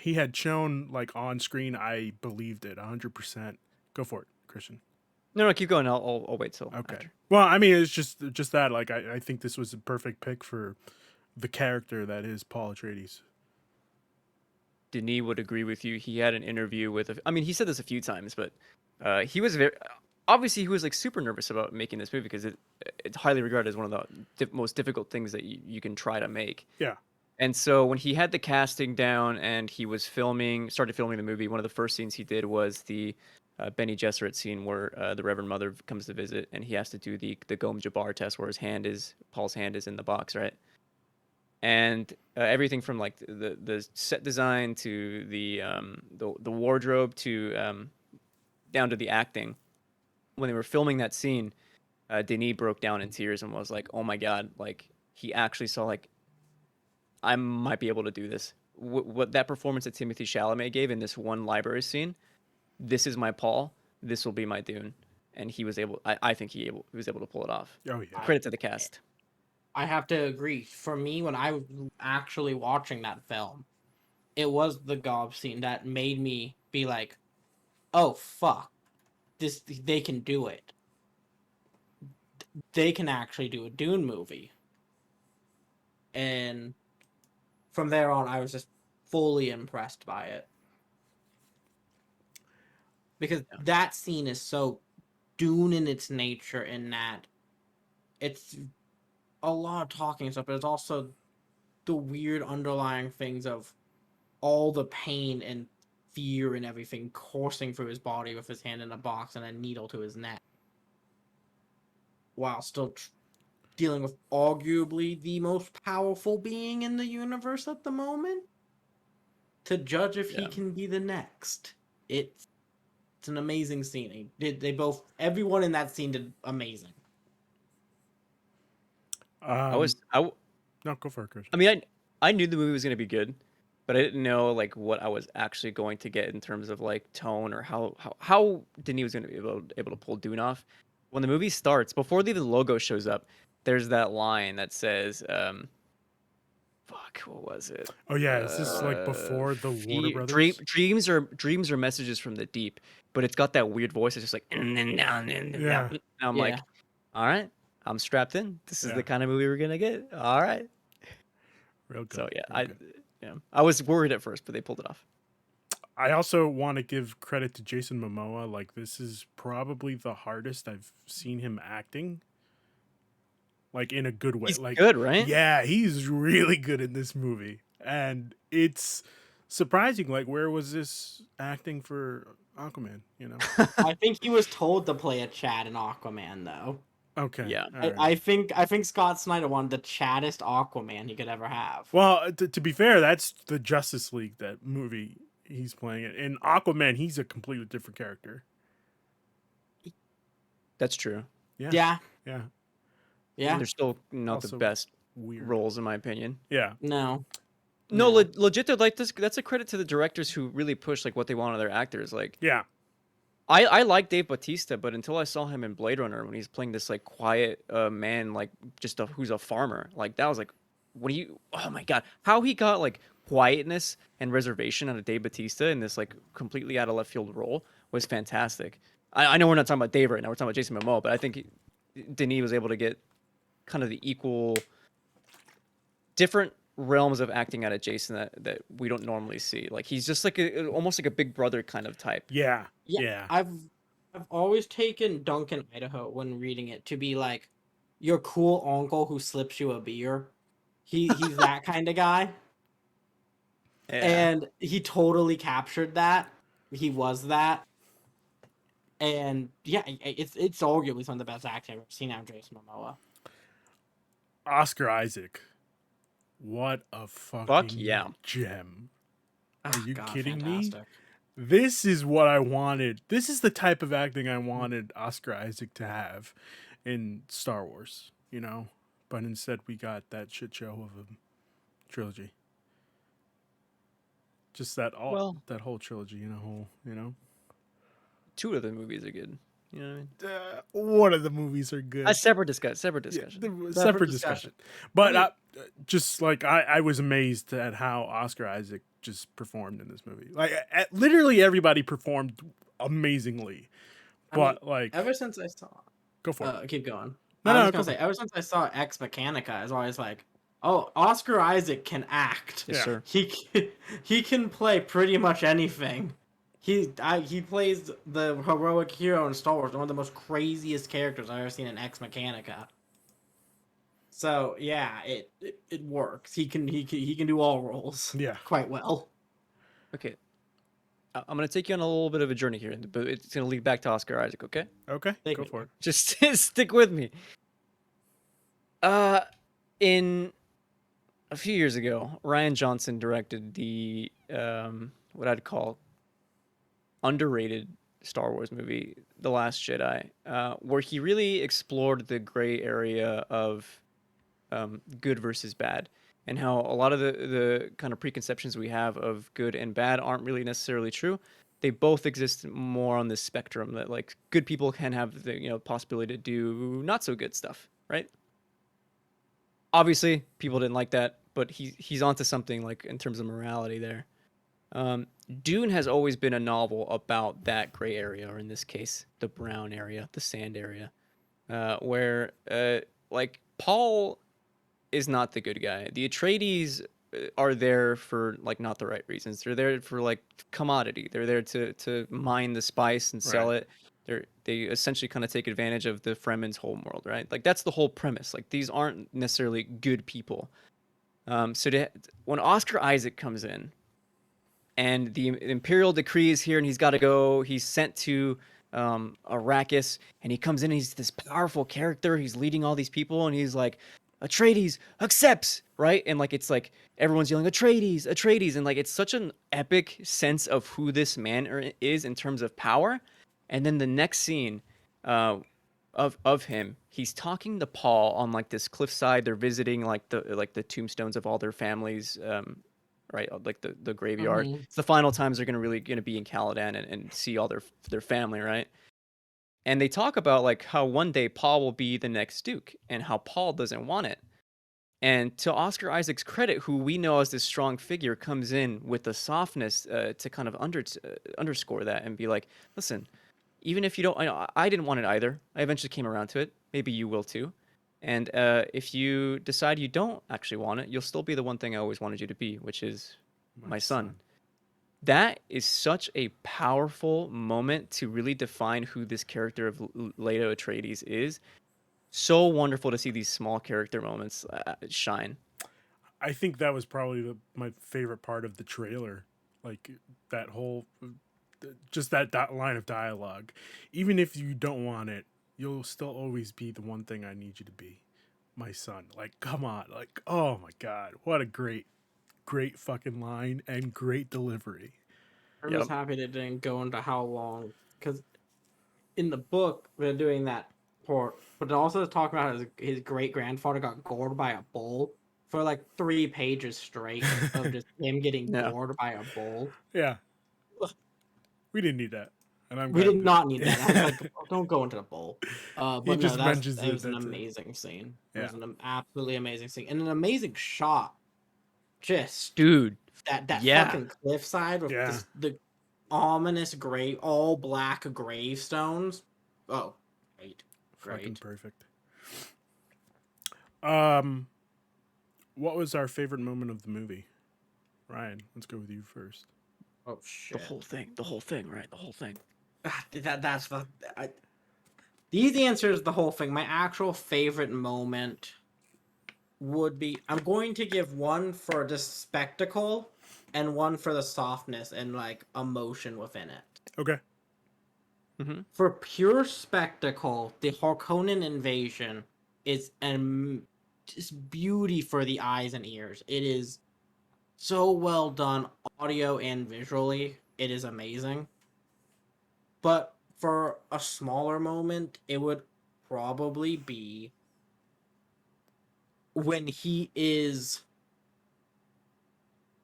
Speaker 2: had shown like on screen, I believed it 100%. Go for it, Christian.
Speaker 1: No, keep going. I'll wait till
Speaker 2: Okay.
Speaker 1: after.
Speaker 2: Well, I mean, it's just that. Like, I think this was a perfect pick for the character that is Paul Atreides.
Speaker 1: Denis would agree with you. He had an interview with. I mean, he said this a few times, but he was very obviously he was like super nervous about making this movie because it's highly regarded as one of the most difficult things that you can try to make.
Speaker 2: Yeah.
Speaker 1: And so when he had the casting down and he was started filming the movie, one of the first scenes he did was the Benny Gesserit scene where the Reverend Mother comes to visit and he has to do the Gom Jabbar test where Paul's hand is in the box, right? And everything from like the set design to the wardrobe to down to the acting. When they were filming that scene, Denis broke down in tears and was like, "Oh my god!" Like he actually saw like I might be able to do this. What that performance that Timothy Chalamet gave in this one library scene, this is my Paul. This will be my Dune, and he was able. I think he was able to pull it off.
Speaker 2: Oh yeah.
Speaker 1: Credit to the cast.
Speaker 3: I have to agree. For me, when I was actually watching that film, it was the gob scene that made me be like, "Oh fuck, this they can do it. They can actually do a Dune movie." And from there on, I was just fully impressed by it because
Speaker 1: Yeah.
Speaker 3: that scene is so Dune in its nature, in that it's a lot of talking and stuff, but it's also the weird underlying things of all the pain and fear and everything coursing through his body with his hand in a box and a needle to his neck, while still dealing with arguably the most powerful being in the universe at the moment, to judge if he
Speaker 1: Yeah.
Speaker 3: can be the next. It's an amazing scene. Everyone in that scene did amazing.
Speaker 1: I was I
Speaker 2: No, go for it, Christian.
Speaker 1: I mean, I knew the movie was gonna be good, but I didn't know like what I was actually going to get in terms of like tone or how Denis was gonna be able to pull Dune off. When the movie starts, before the logo shows up, there's that line that says, "Fuck, what was it?
Speaker 2: Oh yeah, is this like before the Warner Brothers?
Speaker 1: Dreams are messages from the deep," but it's got that weird voice. It's just like, and
Speaker 2: Yeah.
Speaker 1: I'm
Speaker 3: Yeah.
Speaker 1: like, all right, I'm strapped in. This is
Speaker 2: Yeah.
Speaker 1: the kind of movie we're gonna get. All right.
Speaker 2: Real good.
Speaker 1: So yeah,
Speaker 2: real good.
Speaker 1: I was worried at first, but they pulled it off.
Speaker 2: I also want to give credit to Jason Momoa. Like, this is probably the hardest I've seen him acting. Like, in a good way.
Speaker 1: He's
Speaker 2: Like,
Speaker 1: good, right?
Speaker 2: yeah, he's really good in this movie. And it's surprising. Like, where was this acting for Aquaman, you know?
Speaker 3: I think he was told to play a Chad in Aquaman, though.
Speaker 2: Okay.
Speaker 1: Yeah.
Speaker 2: All right.
Speaker 3: I think Scott Snyder wanted the chattest Aquaman he could ever have.
Speaker 2: Well, to be fair, that's the Justice League, that movie he's playing it. In Aquaman, he's a completely different character.
Speaker 1: That's true.
Speaker 2: Yeah.
Speaker 3: Yeah,
Speaker 2: Yeah.
Speaker 3: yeah.
Speaker 1: They're still not the
Speaker 2: Also
Speaker 1: best
Speaker 2: weird.
Speaker 1: roles, in my opinion.
Speaker 2: Yeah.
Speaker 3: No.
Speaker 1: No,
Speaker 3: No.
Speaker 1: legit. Though, like this, that's a credit to the directors who really push like what they want of their actors. Like
Speaker 2: Yeah.
Speaker 1: I like Dave Bautista, but until I saw him in Blade Runner when he's playing this like quiet man, like just who's a farmer, like that was like, what do you? Oh my god, how he got like quietness and reservation out of Dave Bautista in this like completely out of left field role was fantastic. I know we're not talking about Dave right now, we're talking about Jason Momoa, but I think Denis was able to get kind of the equal, different realms of acting out of Jason that we don't normally see. Like he's just like almost like a big brother kind of type.
Speaker 2: Yeah,
Speaker 3: Yeah,
Speaker 2: yeah,
Speaker 3: I've always taken Duncan, Idaho, when reading it, to be like your cool uncle who slips you a beer. He's that kind of guy,
Speaker 1: Yeah.
Speaker 3: and he totally captured that. He was that, and yeah, it's arguably some of the best acting I've ever seen out of Jason Momoa.
Speaker 2: Oscar Isaac. What a
Speaker 1: Fuck
Speaker 2: fucking
Speaker 1: yeah.
Speaker 2: gem. Are
Speaker 3: Ah,
Speaker 2: you
Speaker 3: God,
Speaker 2: kidding me?
Speaker 3: fantastic.
Speaker 2: This is what I wanted. This is the type of acting I wanted Oscar Isaac to have in Star Wars, you know? But instead we got that shit show of a trilogy. Just
Speaker 1: Well,
Speaker 2: that whole trilogy in a whole, you know?
Speaker 1: two of the movies are good. You know what I mean?
Speaker 2: One of the movies are
Speaker 1: A
Speaker 2: good.
Speaker 1: separate discuss. Separate
Speaker 2: Yeah,
Speaker 1: discussion.
Speaker 3: Separate
Speaker 2: separate discussion.
Speaker 3: discussion.
Speaker 2: But
Speaker 3: I mean,
Speaker 2: just like I was amazed at how Oscar Isaac just performed in this movie. Like literally everybody performed amazingly.
Speaker 3: I mean,
Speaker 2: But like,
Speaker 3: ever since I saw,
Speaker 2: go for it.
Speaker 3: keep going.
Speaker 2: No,
Speaker 3: I was
Speaker 2: no,
Speaker 3: just
Speaker 2: go
Speaker 3: gonna
Speaker 2: for
Speaker 3: say,
Speaker 2: it.
Speaker 3: ever since I saw Ex Mechanica, I was always like, oh, Oscar Isaac can act.
Speaker 1: Yes,
Speaker 2: Yeah.
Speaker 1: sir.
Speaker 3: He can play pretty much anything. He plays the heroic hero in Star Wars, one of the most craziest characters I've ever seen in Ex Mechanica. So yeah, it works. He can do all roles
Speaker 2: Yeah.
Speaker 3: quite well.
Speaker 1: Okay. I'm gonna take you on a little bit of a journey here, but it's gonna lead back to Oscar Isaac. Okay.
Speaker 2: Okay,
Speaker 3: Take
Speaker 2: go
Speaker 3: me
Speaker 2: for
Speaker 3: there.
Speaker 2: it.
Speaker 1: Just stick with me. Uh, in a few years ago, Ryan Johnson directed the what I'd call underrated Star Wars movie, The Last Jedi, where he really explored the gray area of good versus bad, and how a lot of the kind of preconceptions we have of good and bad aren't really necessarily true. They both exist more on this spectrum that like good people can have the possibility to do not so good stuff, right? Obviously, people didn't like that, but he's onto something like in terms of morality there. Um, Dune has always been a novel about that gray area, or in this case, the brown area, the sand area, where like Paul is not the good guy. The Atreides are there for like not the right reasons. They're there for like commodity. They're there to mine the spice and sell
Speaker 2: Right.
Speaker 1: it. They essentially kind of take advantage of the Fremen's home world, right? Like that's the whole premise. Like these aren't necessarily good people. When Oscar Isaac comes in and the Imperial decree is here and he's got to go, he's sent to Arrakis, and he comes in and he's this powerful character. He's leading all these people and he's like, Atreides accepts, right? And like it's like everyone's yelling Atreides, Atreides, and like it's such an epic sense of who this man is in terms of power. And then the next scene uh, of him, he's talking to Paul on like this cliffside. They're visiting like the tombstones of all their families, right? Like the graveyard.
Speaker 3: Mhm.
Speaker 1: It's the final times they're gonna be in Caladan and see all their family, right? And they talk about like how one day Paul will be the next Duke and how Paul doesn't want it. And to Oscar Isaac's credit, who we know as this strong figure, comes in with the softness to kind of underscore that and be like, listen, even if you don't, I didn't want it either. I eventually came around to it. Maybe you will too. And if you decide you don't actually want it, you'll still be the one thing I always wanted you to be, which is my son. That is such a powerful moment to really define who this character of Leto Atreides is. So wonderful to see these small character moments shine.
Speaker 2: I think that was probably my favorite part of the trailer. Like that whole, just that line of dialogue. Even if you don't want it, you'll still always be the one thing I need you to be, my son. Like, come on. Like, oh my God. What a great fucking line and great delivery.
Speaker 3: I'm just
Speaker 1: Yep.
Speaker 3: happy they didn't go into how long, because in the book they're doing that part, but it also talking about his great grandfather got gored by a bull for like 3 pages straight of just him getting
Speaker 1: Yeah.
Speaker 3: gored by a bull.
Speaker 2: Yeah. We didn't need that. and I'm
Speaker 3: We
Speaker 2: glad
Speaker 3: did not need that. I was like, "Oh, don't go into the bowl."
Speaker 2: he
Speaker 3: But no,
Speaker 2: just
Speaker 3: that
Speaker 2: mentions
Speaker 3: it
Speaker 2: it.
Speaker 3: was an
Speaker 2: That's it.
Speaker 3: amazing scene. It
Speaker 2: Yeah.
Speaker 3: was an absolutely amazing scene and an amazing shot. Just
Speaker 1: Dude.
Speaker 3: that
Speaker 1: Yeah.
Speaker 3: fucking cliffside with
Speaker 2: Yeah.
Speaker 3: this, the ominous gray, all black gravestones. Oh, great,
Speaker 2: Fucking
Speaker 3: great.
Speaker 2: perfect. What was our favorite moment of the movie? Ryan, let's go with you first.
Speaker 3: Oh
Speaker 1: The
Speaker 3: shit.
Speaker 1: whole thing. The whole thing, right? The whole thing.
Speaker 3: That's the. The easy answer is the whole thing. My actual favorite moment would be, I'm going to give one for the spectacle and one for the softness and like emotion within it.
Speaker 2: Okay.
Speaker 1: Mm-hmm.
Speaker 3: For pure spectacle, the Harkonnen invasion is just beauty for the eyes and ears. It is so well done, audio and visually. It is amazing. But for a smaller moment, it would probably be when he is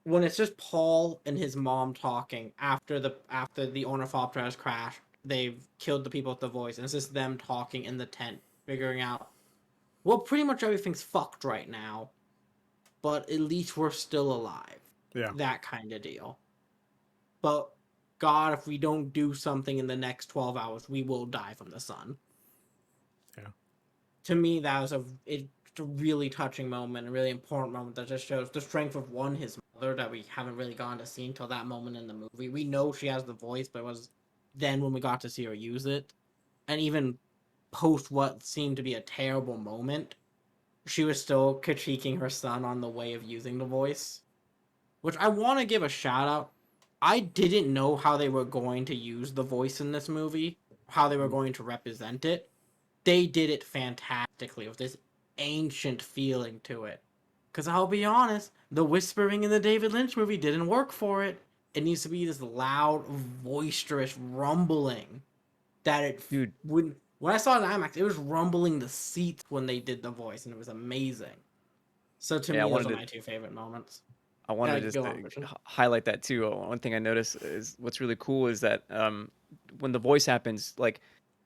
Speaker 3: when it's just Paul and his mom talking after the Ornithopter has crashed. They've killed the people with the voice, and it's just them talking in the tent, figuring out, well, pretty much everything's fucked right now, but at least we're still alive.
Speaker 2: Yeah.
Speaker 3: That kind of deal. But God, if we don't do something in the next 12 hours, we will die from the sun.
Speaker 2: Yeah.
Speaker 3: To me, that was it's a really touching moment, a really important moment that just shows the strength of one, his mother, that we haven't really gotten to see until that moment in the movie. We know she has the voice, but it was then when we got to see her use it. And even post what seemed to be a terrible moment, she was still critiquing her son on the way of using the voice. Which I want to give a shout out. I didn't know how they were going to use the voice in this movie, how they were going to represent it. They did it fantastically with this ancient feeling to it. Because I'll be honest, the whispering in the David Lynch movie didn't work for it. It needs to be this loud, boisterous rumbling that it
Speaker 1: Dude.
Speaker 3: when I saw it in IMAX, it was rumbling the seats when they did the voice, and it was amazing. So to
Speaker 1: Yeah,
Speaker 3: me, those are my two favorite moments.
Speaker 1: I wanted to just
Speaker 3: Go on, Christian.
Speaker 1: highlight that too. One thing I noticed is what's really cool is that when the voice happens, like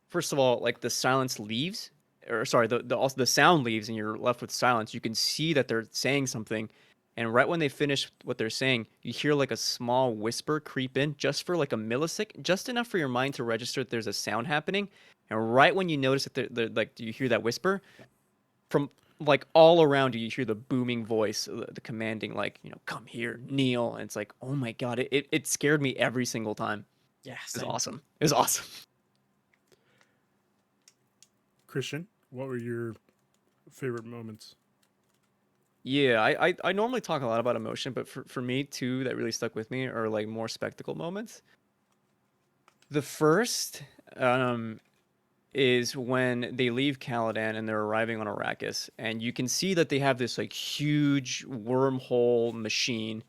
Speaker 1: first of all, like the silence leaves, or sorry, the also the sound leaves, and you're left with silence. You can see that they're saying something, and right when they finish what they're saying, you hear like a small whisper creep in, just for like a millisecond, just enough for your mind to register that there's a sound happening. And right when you notice that they're like, you hear that whisper, from like all around you, you hear the booming voice, the commanding, like, come here, kneel. And it's like, oh my God, it scared me every single time.
Speaker 3: Yeah,
Speaker 1: It was
Speaker 3: same.
Speaker 1: awesome. It was awesome.
Speaker 2: Christian, what were your favorite moments?
Speaker 1: Yeah, I normally talk a lot about emotion, but for me, two that really stuck with me are like more spectacle moments. The first is when they leave Caladan and they're arriving on Arrakis, and you can see that they have this like huge wormhole machine.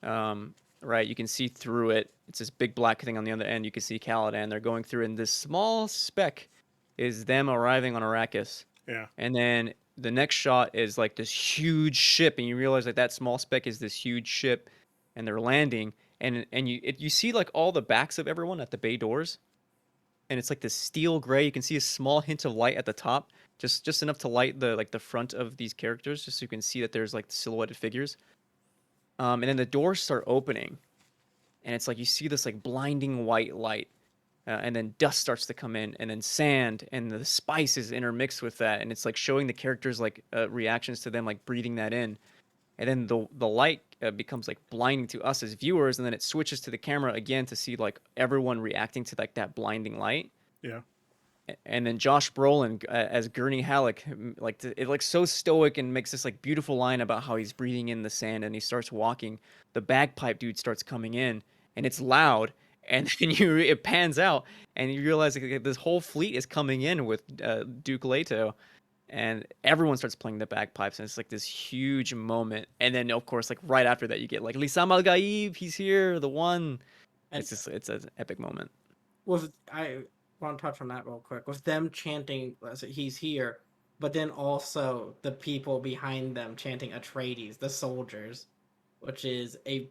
Speaker 1: Right, you can see through it. It's this big black thing on the other end. You can see Caladan. They're going through, and this small speck is them arriving on Arrakis.
Speaker 2: Yeah.
Speaker 1: And then the next shot is like this huge ship, and you realize like that small speck is this huge ship, and they're landing, and you see like all the backs of everyone at the bay doors, and it's like this steel gray. You can see a small hint of light at the top, just enough to light the front of these characters, just so you can see that there's like silhouetted figures. And then the doors start opening, and it's like you see this like blinding white light, and then dust starts to come in, and then sand, and the spice is intermixed with that, and it's like showing the characters like reactions to them like breathing that in, and then the light becomes like blinding to us as viewers, and then it switches to the camera again to see like everyone reacting to like that blinding light.
Speaker 2: Yeah.
Speaker 1: And then Josh Brolin as Gurney Halleck, like it like so stoic, and makes this like beautiful line about how he's breathing in the sand, and he starts walking. The bagpipe dude starts coming in, and it's loud, and then it pans out, and you realize like, this whole fleet is coming in with Duke Leto, and everyone starts playing the bagpipes, and it's like this huge moment. And then of course like right after that you get like Lissam Al Gaib, he's here, the one.
Speaker 3: And
Speaker 1: It's an epic moment.
Speaker 3: I want to touch on that real quick with them chanting, "He's here," but then also the people behind them chanting Atreides, the soldiers, which is a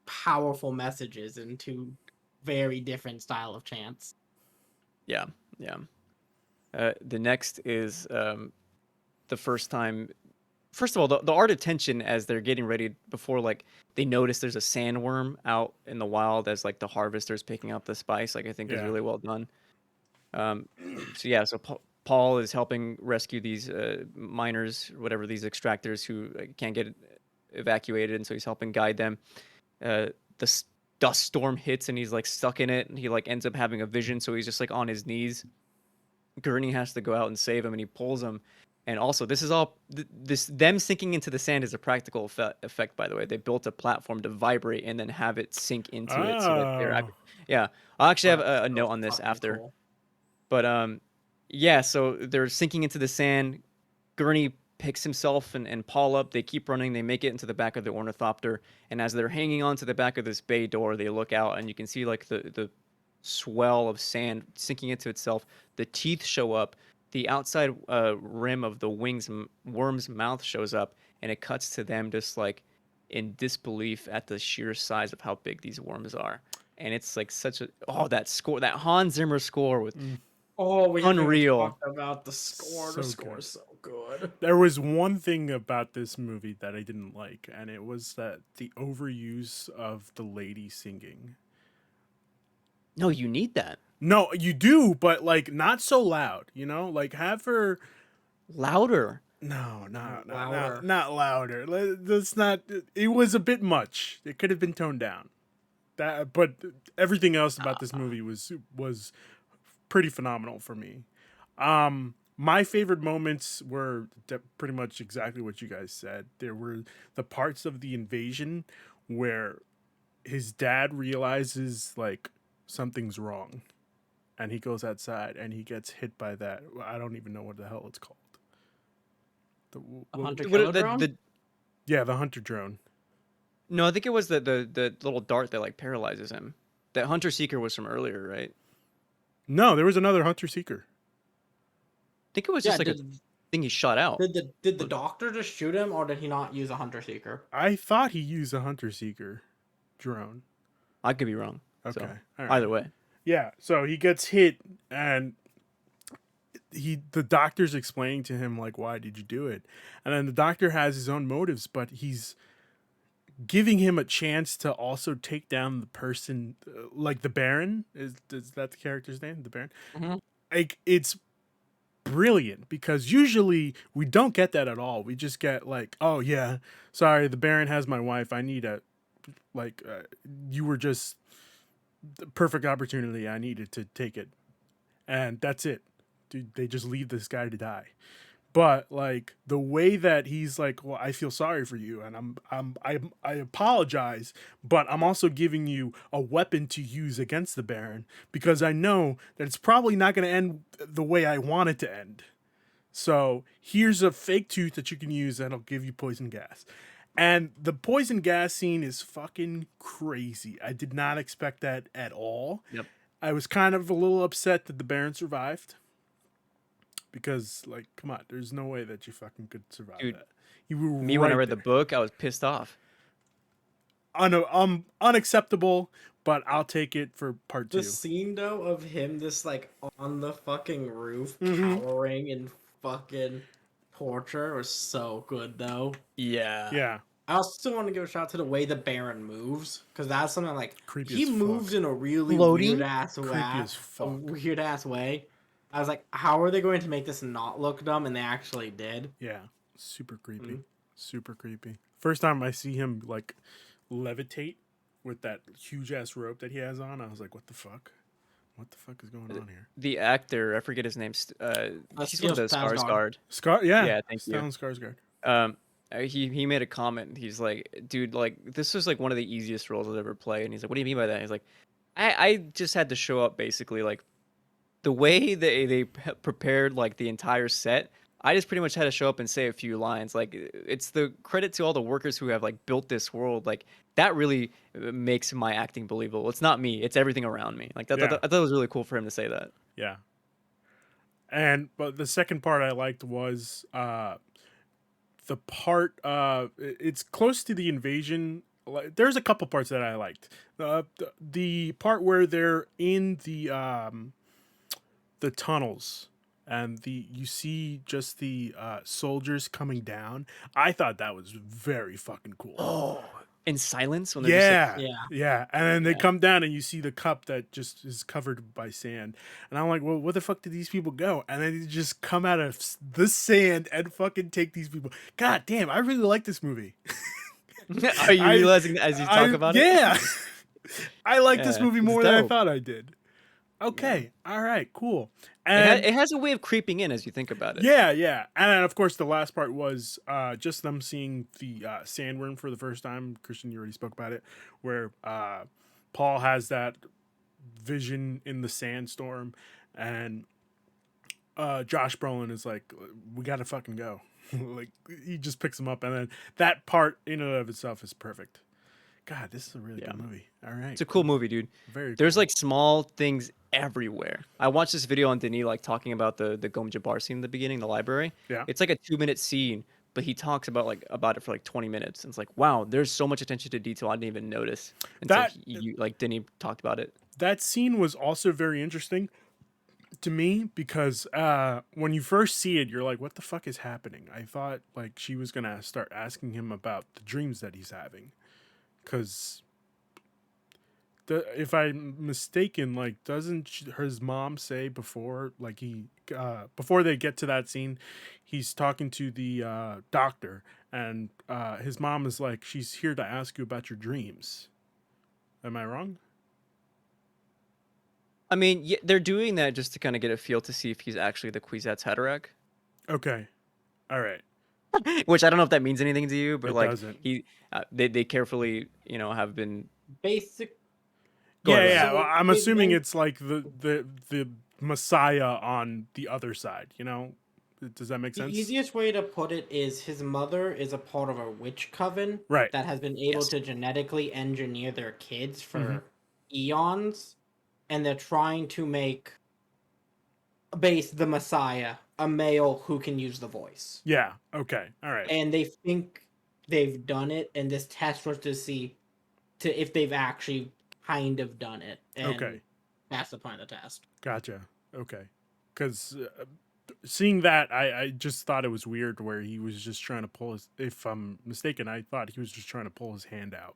Speaker 3: powerful messages into very different style of chants.
Speaker 1: Yeah, yeah. The next is the first time. First of all, the art of tension as they're getting ready before like they notice there's a sandworm out in the wild as like the harvester's picking up the spice. Like I think is
Speaker 2: Yeah.
Speaker 1: really well done. So yeah, so Paul is helping rescue these miners, whatever these extractors who can't get evacuated, and so he's helping guide them. The dust storm hits and he's like stuck in it, and he like ends up having a vision, so he's just like on his knees. Gurney has to go out and save him, and he pulls him. And also, this is all this them sinking into the sand is a practical effect, by the way. They built a platform to vibrate and then have it sink into it, so that
Speaker 2: Oh.
Speaker 1: yeah. I'll actually have
Speaker 3: That's
Speaker 1: a
Speaker 3: so
Speaker 1: note on this
Speaker 3: fucking
Speaker 1: after,
Speaker 3: cool.
Speaker 1: but yeah. So they're sinking into the sand. Gurney picks himself and Paul up. They keep running. They make it into the back of the ornithopter, and as they're hanging on to the back of this bay door, they look out and you can see like the swell of sand sinking into itself. The teeth show up. The outside rim of the worm's mouth shows up, and it cuts to them just like in disbelief at the sheer size of how big these worms are. And it's like such a that score, that Hans Zimmer score with
Speaker 2: Mm,
Speaker 3: Oh, we haven't even
Speaker 1: unreal.
Speaker 3: talked about the score. The
Speaker 2: so
Speaker 3: score
Speaker 2: good.
Speaker 3: is so good.
Speaker 2: There was one thing about this movie that I didn't like, and it was that the overuse of the lady singing.
Speaker 1: No, you need that.
Speaker 2: No, you do, but like not so loud, you know? Like have her
Speaker 1: Louder.
Speaker 2: no,
Speaker 3: Louder.
Speaker 2: not louder. That's not it was a bit much. It could have been toned down. That but everything else about this movie was pretty phenomenal for me. My favorite moments were pretty much exactly what you guys said. There were the parts of the invasion where his dad realizes like something's wrong, and he goes outside and he gets hit by that. I don't even know what the hell it's called. The,
Speaker 3: Hunter
Speaker 1: What
Speaker 3: killer
Speaker 1: the,
Speaker 3: drone.
Speaker 1: the
Speaker 2: yeah, the hunter drone.
Speaker 1: No, I think it was the little dart that like paralyzes him. That Hunter Seeker was from earlier, right? I
Speaker 2: No, there was another hunter seeker.
Speaker 1: think it was
Speaker 3: Yeah,
Speaker 1: just like a thing he shot out.
Speaker 3: did the doctor just shoot him, or did he not use a hunter seeker?
Speaker 2: I thought he used a hunter seeker drone.
Speaker 1: I could be wrong.
Speaker 2: Okay,
Speaker 1: So
Speaker 2: all right.
Speaker 1: either way,
Speaker 2: Yeah, so he gets hit and the doctor's explaining to him like why did you do it? And then the doctor has his own motives, but he's giving him a chance to also take down the person like the Baron is that the character's name? The Baron?
Speaker 3: Mhm.
Speaker 2: Like it's brilliant because usually we don't get that at all. We just get like, "Oh yeah, sorry, the Baron has my wife. I need a you were just the perfect opportunity. I needed to take it." And that's it. Dude, they just leave this guy to die. But like the way that he's like, well, I feel sorry for you, and I apologize, but I'm also giving you a weapon to use against the Baron because I know that it's probably not going to end the way I want it to end. So here's a fake tooth that you can use that'll give you poison gas. And the poison gas scene is fucking crazy. I did not expect that at all.
Speaker 1: yep.
Speaker 2: I was kind of a little upset that the Baron survived. Because, like, come on, there's no way that you fucking could survive
Speaker 1: Dude,
Speaker 2: that. You were
Speaker 1: Me when I
Speaker 2: right
Speaker 1: read
Speaker 2: there.
Speaker 1: the book, I was pissed off.
Speaker 2: Unacceptable, but I'll take it for part
Speaker 3: The
Speaker 2: two.
Speaker 3: scene though of him just like on the fucking roof,
Speaker 2: Mhm.
Speaker 3: cowering in fucking torture was so good though.
Speaker 1: Yeah.
Speaker 2: Yeah,
Speaker 3: I also still want to give a shout out to the way the Baron moves, because that's something like
Speaker 2: creepy
Speaker 3: he
Speaker 2: as
Speaker 3: moves
Speaker 2: fuck.
Speaker 3: in a really
Speaker 1: Floating?
Speaker 3: weird ass way.
Speaker 2: Creepy as
Speaker 3: A
Speaker 2: fuck.
Speaker 3: weird ass way. I was like, how are they going to make this not look dumb? And they actually did.
Speaker 2: Yeah, super creepy.
Speaker 3: Mhm.
Speaker 2: Super creepy. First time I see him, like, levitate with that huge ass rope that he has on, I was like, what the fuck? What the fuck is going on here?
Speaker 1: The actor, I forget his name. He's one of the
Speaker 3: Skarsgård.
Speaker 1: Skarsgård.
Speaker 2: Scar, yeah.
Speaker 1: Yeah, thank you.
Speaker 2: Stellan Skarsgård.
Speaker 1: He made a comment. He's like, dude, like this was like one of the easiest roles I've ever played. And he's like, what do you mean by that? He's like, I just had to show up basically. Like the way they prepared like the entire set. I just pretty much had to show up and say a few lines. Like it's the credit to all the workers who have like built this world. Like that really makes my acting believable. It's not me. It's everything around me. Like
Speaker 2: Yeah.
Speaker 1: I thought it was really cool for him to say that.
Speaker 2: Yeah. But the second part I liked was the part it's close to the invasion there's a couple parts that I liked. The part where they're in the tunnels and you see just the soldiers coming down. I thought that was very fucking cool.
Speaker 1: Oh, in silence when they're just like,
Speaker 2: Yeah,
Speaker 3: Yeah.
Speaker 2: yeah, and then they
Speaker 1: Yeah.
Speaker 2: come down and you see the cup that just is covered by sand, and I'm like, well, where the fuck did these people go? And then they just come out of the sand and fucking take these people. God damn, I really like this movie.
Speaker 1: are you
Speaker 2: I,
Speaker 1: realizing that as you talk about it?
Speaker 2: yeah, I like this
Speaker 1: Yeah,
Speaker 2: movie
Speaker 1: it's
Speaker 2: more than I
Speaker 1: dope.
Speaker 2: thought I did.
Speaker 1: Yeah.
Speaker 2: Okay, all right, cool,
Speaker 1: It,
Speaker 2: and
Speaker 1: it has a way of creeping in as you think about it.
Speaker 2: yeah, yeah, and then of course the last part was just them seeing the sandworm for the first time. Christian, you already spoke about it, where Paul has that vision in the sandstorm, and Josh Brolin is like, "We gotta fucking go." Like he just picks him up, and then that part in and of itself is perfect. God, this is a really
Speaker 1: Yeah.
Speaker 2: good movie. All right,
Speaker 1: It's a cool movie, dude.
Speaker 2: very
Speaker 1: There's
Speaker 2: cool.
Speaker 1: like small things everywhere. I watched this video on Denis like talking about the Gom Jabbar scene in the beginning, the library.
Speaker 2: Yeah.
Speaker 1: It's like a 2 minute scene, but he talks about it for like 20 minutes. And it's like, wow, there's so much attention to detail I didn't even notice until
Speaker 2: That
Speaker 1: you like Denis talked about it.
Speaker 2: that scene was also very interesting to me because when you first see it, you're like, "What the fuck is happening?" I thought like she was gonna start asking him about the dreams that he's having, because if I'm mistaken, like doesn't his mom say before, like before they get to that scene, he's talking to the doctor, and his mom is like, "She's here to ask you about your dreams." Am I wrong?
Speaker 1: I mean, yeah, they're doing that just to kind of get a feel to see if he's actually the Kwisatz Haderach,
Speaker 2: Okay, all right,
Speaker 1: which I don't know if that means anything to you, but
Speaker 2: it
Speaker 1: like
Speaker 2: doesn't.
Speaker 1: they carefully, have been.
Speaker 3: Basic.
Speaker 1: Go
Speaker 2: Yeah,
Speaker 1: ahead, go
Speaker 2: yeah.
Speaker 1: ahead.
Speaker 2: Well,
Speaker 3: So
Speaker 2: I'm
Speaker 3: they
Speaker 2: assuming
Speaker 3: went.
Speaker 2: it's like the Messiah on the other side. Does that make
Speaker 3: The
Speaker 2: sense?
Speaker 3: easiest way to put it is his mother is a part of a witch coven
Speaker 2: Right.
Speaker 3: that has been able
Speaker 1: Yes.
Speaker 3: to genetically engineer their kids
Speaker 2: Mhm.
Speaker 3: for eons, and they're trying to make base the Messiah a male who can use the voice.
Speaker 2: Yeah. Okay. All right.
Speaker 3: And they think they've done it, and this test was to see if they've actually kind of done it, and
Speaker 2: Okay.
Speaker 3: that's the point of the test.
Speaker 2: Gotcha. Okay. Because seeing that, I just thought it was weird where he was just trying to pull his. If I'm mistaken, I thought he was just trying to pull his hand out.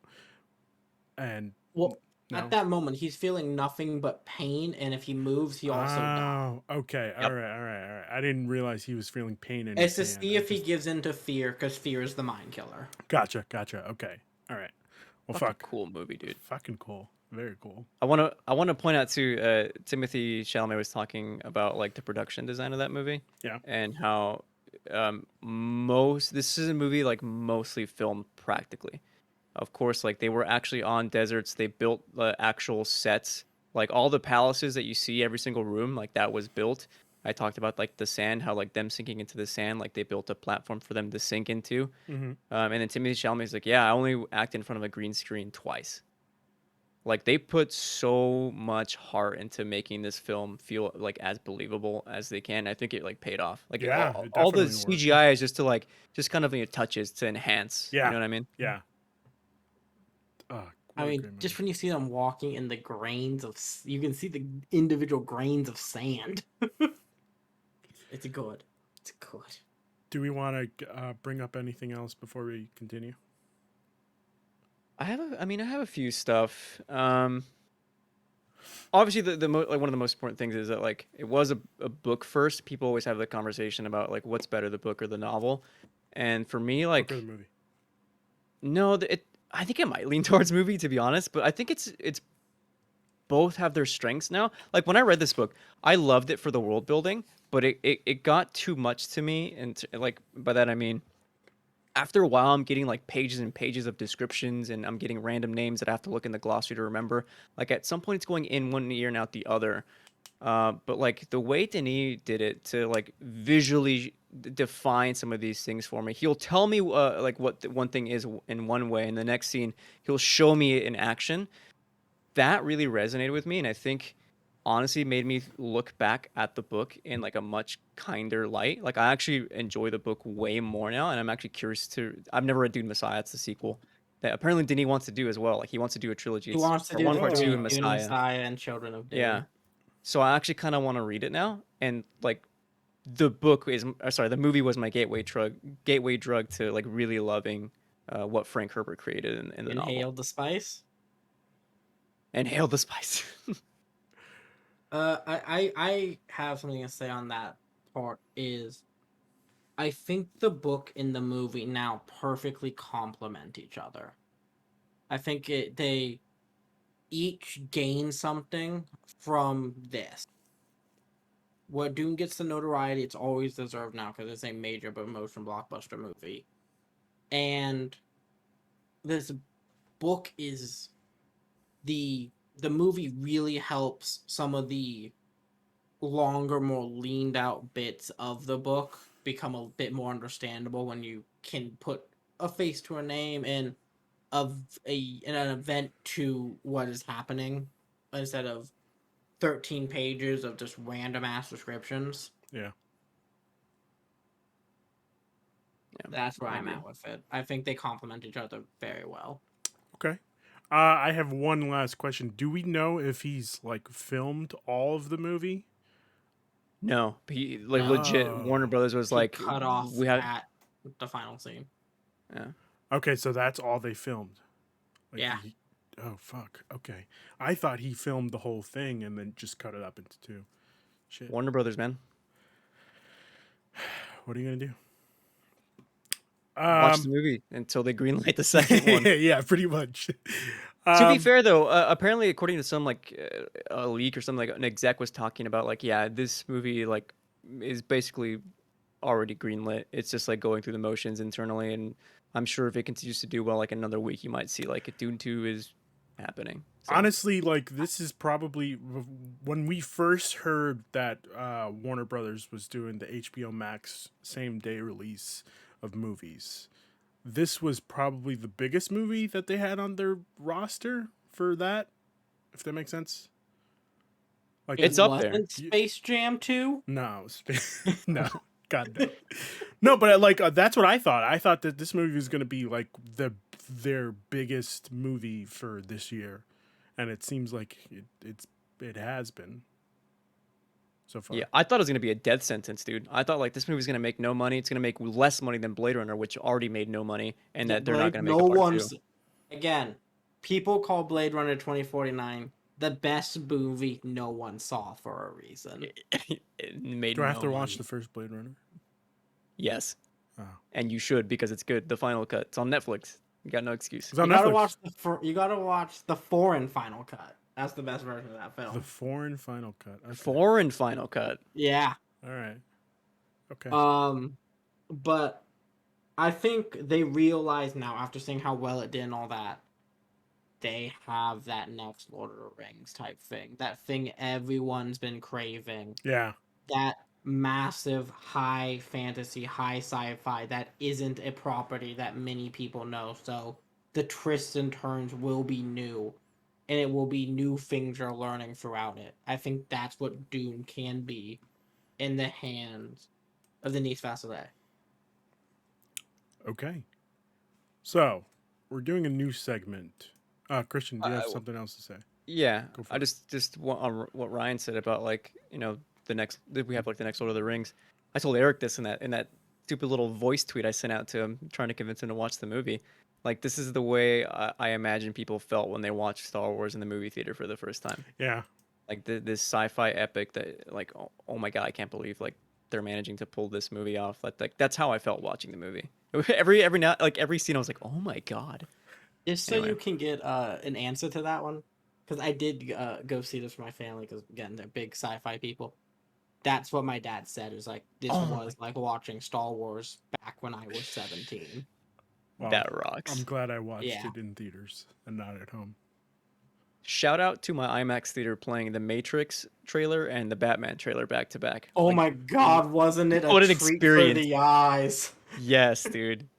Speaker 2: And
Speaker 3: Well,
Speaker 2: no.
Speaker 3: at that moment, he's feeling nothing but pain, and if he moves, he also dies.
Speaker 2: Oh. Okay. All
Speaker 1: Yep.
Speaker 2: right. All right. All right. I didn't realize he was feeling pain in
Speaker 3: It's
Speaker 2: his
Speaker 3: to
Speaker 2: hand.
Speaker 3: see
Speaker 2: I
Speaker 3: if he
Speaker 2: just-
Speaker 3: gives in to fear, because fear is the mind killer.
Speaker 2: Gotcha. Gotcha. Okay. All right. Well,
Speaker 1: Fucking
Speaker 2: fuck.
Speaker 1: cool movie, dude.
Speaker 2: Fucking cool. Very cool.
Speaker 1: I want to point out too. Timothy Chalamet was talking about like the production design of that movie.
Speaker 2: Yeah.
Speaker 1: And how this is a movie like mostly filmed practically. Of course, like they were actually on deserts. They built the actual sets. Like all the palaces that you see, every single room, like that was built. I talked about like the sand, how like them sinking into the sand, like they built a platform for them to sink into.
Speaker 2: Mm-hmm.
Speaker 1: And then Timothy Chalamet is like, yeah, I only act in front of a green screen twice. Like they put so much heart into making this film feel like as believable as they can. I think it like paid off. Like
Speaker 2: Yeah, it
Speaker 1: all the
Speaker 2: definitely worked.
Speaker 1: CGI is just to like just kind of touches to enhance.
Speaker 2: Yeah.
Speaker 1: You know what I mean?
Speaker 2: Yeah. Oh,
Speaker 3: I mean, just when you see them walking in the grains of, you can see the individual grains of sand. It's good. It's good.
Speaker 2: do we want to bring up anything else before we continue?
Speaker 1: I have a few stuff. Obviously like one of the most important things is that like it was a book first. People always have the conversation about like what's better, the book or the novel. And for me, like
Speaker 2: Book or the movie?
Speaker 1: no, I think it might lean towards movie to be honest, but I think it's both have their strengths now. Like when I read this book, I loved it for the world building, but it got too much to me, and like by that I mean after a while I'm getting like pages and pages of descriptions, and I'm getting random names that I have to look in the glossary to remember. Like at some point it's going in one ear and out the other. But like the way Denis did it to like visually define some of these things for me, he'll tell me like what one thing is in one way, and the next scene he'll show me it in action. That really resonated with me, and I think honestly made me look back at the book in like a much kinder light. Like I actually enjoy the book way more now, and I'm actually curious to. I've never read Dune Messiah. It's the sequel. that apparently Denis wants to do as well. Like he wants to do a trilogy.
Speaker 3: He
Speaker 1: It's
Speaker 3: wants to
Speaker 1: part
Speaker 3: do
Speaker 1: one, part two,
Speaker 3: Dune,
Speaker 1: and
Speaker 3: Dune,
Speaker 1: Messiah.
Speaker 3: Messiah, and Children of Dune.
Speaker 1: Yeah. So I actually kind of want to read it now, and like the book is, sorry, the movie was my gateway drug to like really loving what Frank Herbert created in the novel.
Speaker 3: Inhale the spice.
Speaker 1: Inhale the spice.
Speaker 3: I have something to say on that part. Is I think the book and the movie now perfectly complement each other. I think they each gain something from this. What Dune gets the notoriety it's always deserved now because it's a major but motion blockbuster movie, and this book is the movie really helps some of the longer, more leaned out bits of the book become a bit more understandable when you can put a face to a name and of an event to what is happening instead of 13 pages of just random ass descriptions.
Speaker 2: Yeah.
Speaker 3: That's where
Speaker 1: I
Speaker 3: I'm
Speaker 1: agree.
Speaker 3: at with it. I think they complement each other very well.
Speaker 2: Okay. I have one last question. Do we know if he's like filmed all of the movie?
Speaker 1: No, he like
Speaker 3: No.
Speaker 1: legit. Warner
Speaker 2: Oh.
Speaker 1: Brothers was
Speaker 3: He
Speaker 1: like,
Speaker 3: cut off
Speaker 1: we have.
Speaker 3: at the final scene.
Speaker 1: Yeah.
Speaker 2: Okay, so that's all they filmed. Like
Speaker 3: Yeah.
Speaker 2: oh fuck. Okay. I thought he filmed the whole thing and then just cut it up into two. Shit.
Speaker 1: Warner Brothers, man.
Speaker 2: What are you gonna do?
Speaker 1: Watch the movie until they greenlight the second one.
Speaker 2: Yeah, pretty much.
Speaker 1: To be fair, though, apparently, according to some like a leak or something, like an exec was talking about, like, yeah, this movie like is basically already greenlit. It's just like going through the motions internally, and I'm sure if it continues to do well, like another week, you might see like a Dune 2 is happening. So.
Speaker 2: Honestly, like this is probably when we first heard that Warner Brothers was doing the HBO Max same day release of movies. This was probably the biggest movie that they had on their roster for that, if that makes sense. Like
Speaker 1: It's up there.
Speaker 3: Wasn't Space Jam 2?
Speaker 2: No, no, God no. No, but like that's what I thought. I thought that this movie was going to be like their biggest movie for this year, and it seems like it has been so far.
Speaker 1: Yeah, I thought it was gonna be a death sentence, dude. I thought like this movie's gonna make no money. It's gonna make less money than Blade Runner, which already made no money, and that they're not gonna make a part two.
Speaker 3: Again, people call Blade Runner 2049 the best movie no one saw for a reason.
Speaker 1: It made
Speaker 2: Do I have
Speaker 1: no
Speaker 2: to watch
Speaker 1: money.
Speaker 2: the first Blade Runner?
Speaker 1: Yes,
Speaker 2: Oh.
Speaker 1: and you should because it's good. The final cut. It's on Netflix. You got no excuse.
Speaker 2: It's on
Speaker 3: You gotta
Speaker 2: Netflix.
Speaker 3: you gotta watch the foreign final cut. That's the best version of that film.
Speaker 2: The foreign final cut. Okay.
Speaker 1: Foreign final cut.
Speaker 3: Yeah.
Speaker 2: All right. Okay.
Speaker 3: But I think they realize now after seeing how well it did and all that, they have that next Lord of the Rings type thing. That thing everyone's been craving.
Speaker 2: Yeah.
Speaker 3: That massive high fantasy, high sci-fi that isn't a property that many people know. So the twists and turns will be new, and it will be new things you're learning throughout it. I think that's what Dune can be in the hands of Denis Fassolet.
Speaker 2: Okay. So we're doing a new segment. Cristian, do you have something else to say?
Speaker 1: Yeah,
Speaker 2: Go for
Speaker 1: I just want on what Ryan said about like we have like the next Lord of the Rings. I told Eric this in that stupid little voice tweet I sent out to him, trying to convince him to watch the movie. Like this is the way I imagine people felt when they watched Star Wars in the movie theater for the first time.
Speaker 2: Yeah.
Speaker 1: Like this sci-fi epic that like oh my god, I can't believe like they're managing to pull this movie off. Like that's how I felt watching the movie. Every scene I was like, oh my god.
Speaker 3: Just so
Speaker 1: Anyway.
Speaker 3: you can get an answer to that one, because I did go see this for my family, because again they're big sci-fi people. That's what my dad said. Is like this was like watching Star Wars back when I was 17.
Speaker 2: Wow.
Speaker 1: That rocks.
Speaker 2: I'm glad I watched
Speaker 3: Yeah.
Speaker 2: it in theaters and not at home.
Speaker 1: Shout out to my IMAX theater playing the Matrix trailer and the Batman trailer back to back.
Speaker 3: Oh my god, wasn't it a
Speaker 1: what an
Speaker 3: treat
Speaker 1: experience.
Speaker 3: for the eyes?
Speaker 1: Yes, dude.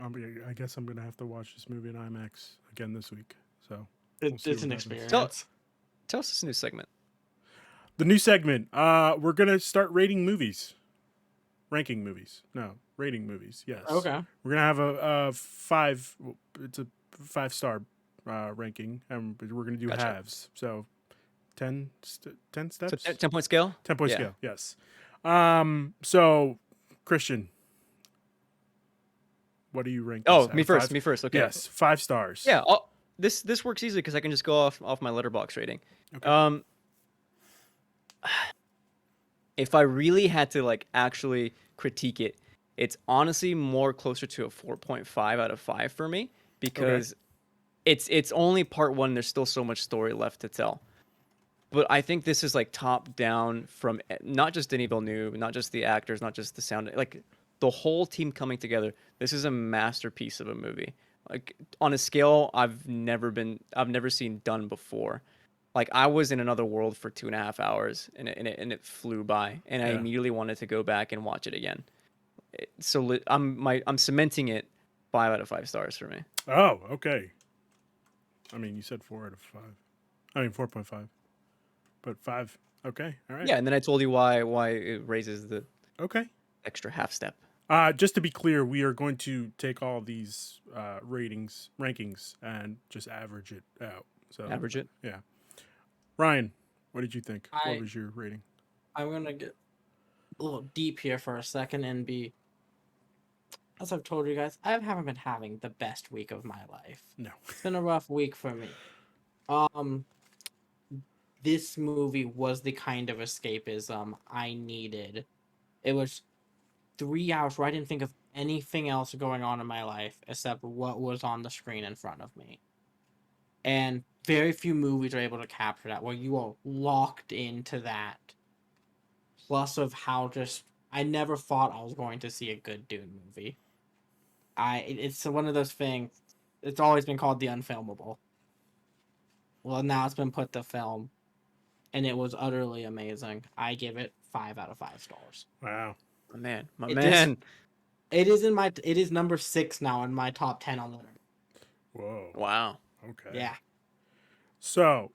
Speaker 2: I guess I'm gonna have to watch this movie in IMAX again this week. So
Speaker 3: It's
Speaker 2: see
Speaker 3: an
Speaker 2: what happens.
Speaker 3: experience.
Speaker 1: Tell us this new segment.
Speaker 2: The new segment. We're gonna start rating movies, ranking movies. No, rating movies. Yes.
Speaker 3: Okay.
Speaker 2: We're gonna have a 5. It's a 5-star ranking, and we're gonna do
Speaker 1: Gotcha.
Speaker 2: halves. So 10 10
Speaker 1: So
Speaker 2: steps.
Speaker 1: 10-point scale.
Speaker 2: 10-point
Speaker 1: Yeah.
Speaker 2: scale. Yes. So Christian, what do you rank this
Speaker 1: Oh,
Speaker 2: out
Speaker 1: me
Speaker 2: of
Speaker 1: first.
Speaker 2: 5?
Speaker 1: Me first. Okay.
Speaker 2: Yes, 5 stars.
Speaker 1: Yeah. This works easily because I can just go off my letterbox rating.
Speaker 2: Okay.
Speaker 1: If I really had to like actually critique it, it's honestly more closer to a 4.5 out of 5 for me because it's only part 1. There's still so much story left to tell. But I think this is like top down from not just Denis Villeneuve, not just the actors, not just the sound, like the whole team coming together. This is a masterpiece of a movie. Like on a scale I've never seen done before. Like I was in another world for 2.5 hours, and it flew by, and I
Speaker 2: Yeah.
Speaker 1: immediately wanted to go back and watch it again. I'm cementing it 5 out of 5 stars for me.
Speaker 2: Oh, okay. I mean, you said 4 out of 5. I mean, 4.5. But 5. Okay. All right.
Speaker 1: Yeah, and then I told you why it raises the
Speaker 2: Okay.
Speaker 1: extra half step.
Speaker 2: Just to be clear, we are going to take all these rankings, and just average it out. So
Speaker 1: Average it.
Speaker 2: Yeah. Ryan, what did you think? What
Speaker 3: I-
Speaker 2: was your rating?
Speaker 3: I'm gonna get a little deep here for a second and be, as I've told you guys, I haven't been having the best week of my life.
Speaker 2: No.
Speaker 3: It's been a rough week for me. This movie was the kind of escapism I needed. It was 3 hours where I didn't think of anything else going on in my life except what was on the screen in front of me. And very few movies are able to capture that, where you are locked into that. Plus of how just I never thought I was going to see a good Dune movie. It's one of those things. It's always been called the unfilmable. Well, now it's been put to film, and it was utterly amazing. I give it 5 out of 5 stars.
Speaker 2: Wow.
Speaker 1: My man. My
Speaker 3: It
Speaker 1: man.
Speaker 3: It is number 6 now in my top 10 on the.
Speaker 2: Whoa.
Speaker 1: Wow.
Speaker 2: Okay.
Speaker 3: Yeah.
Speaker 2: So,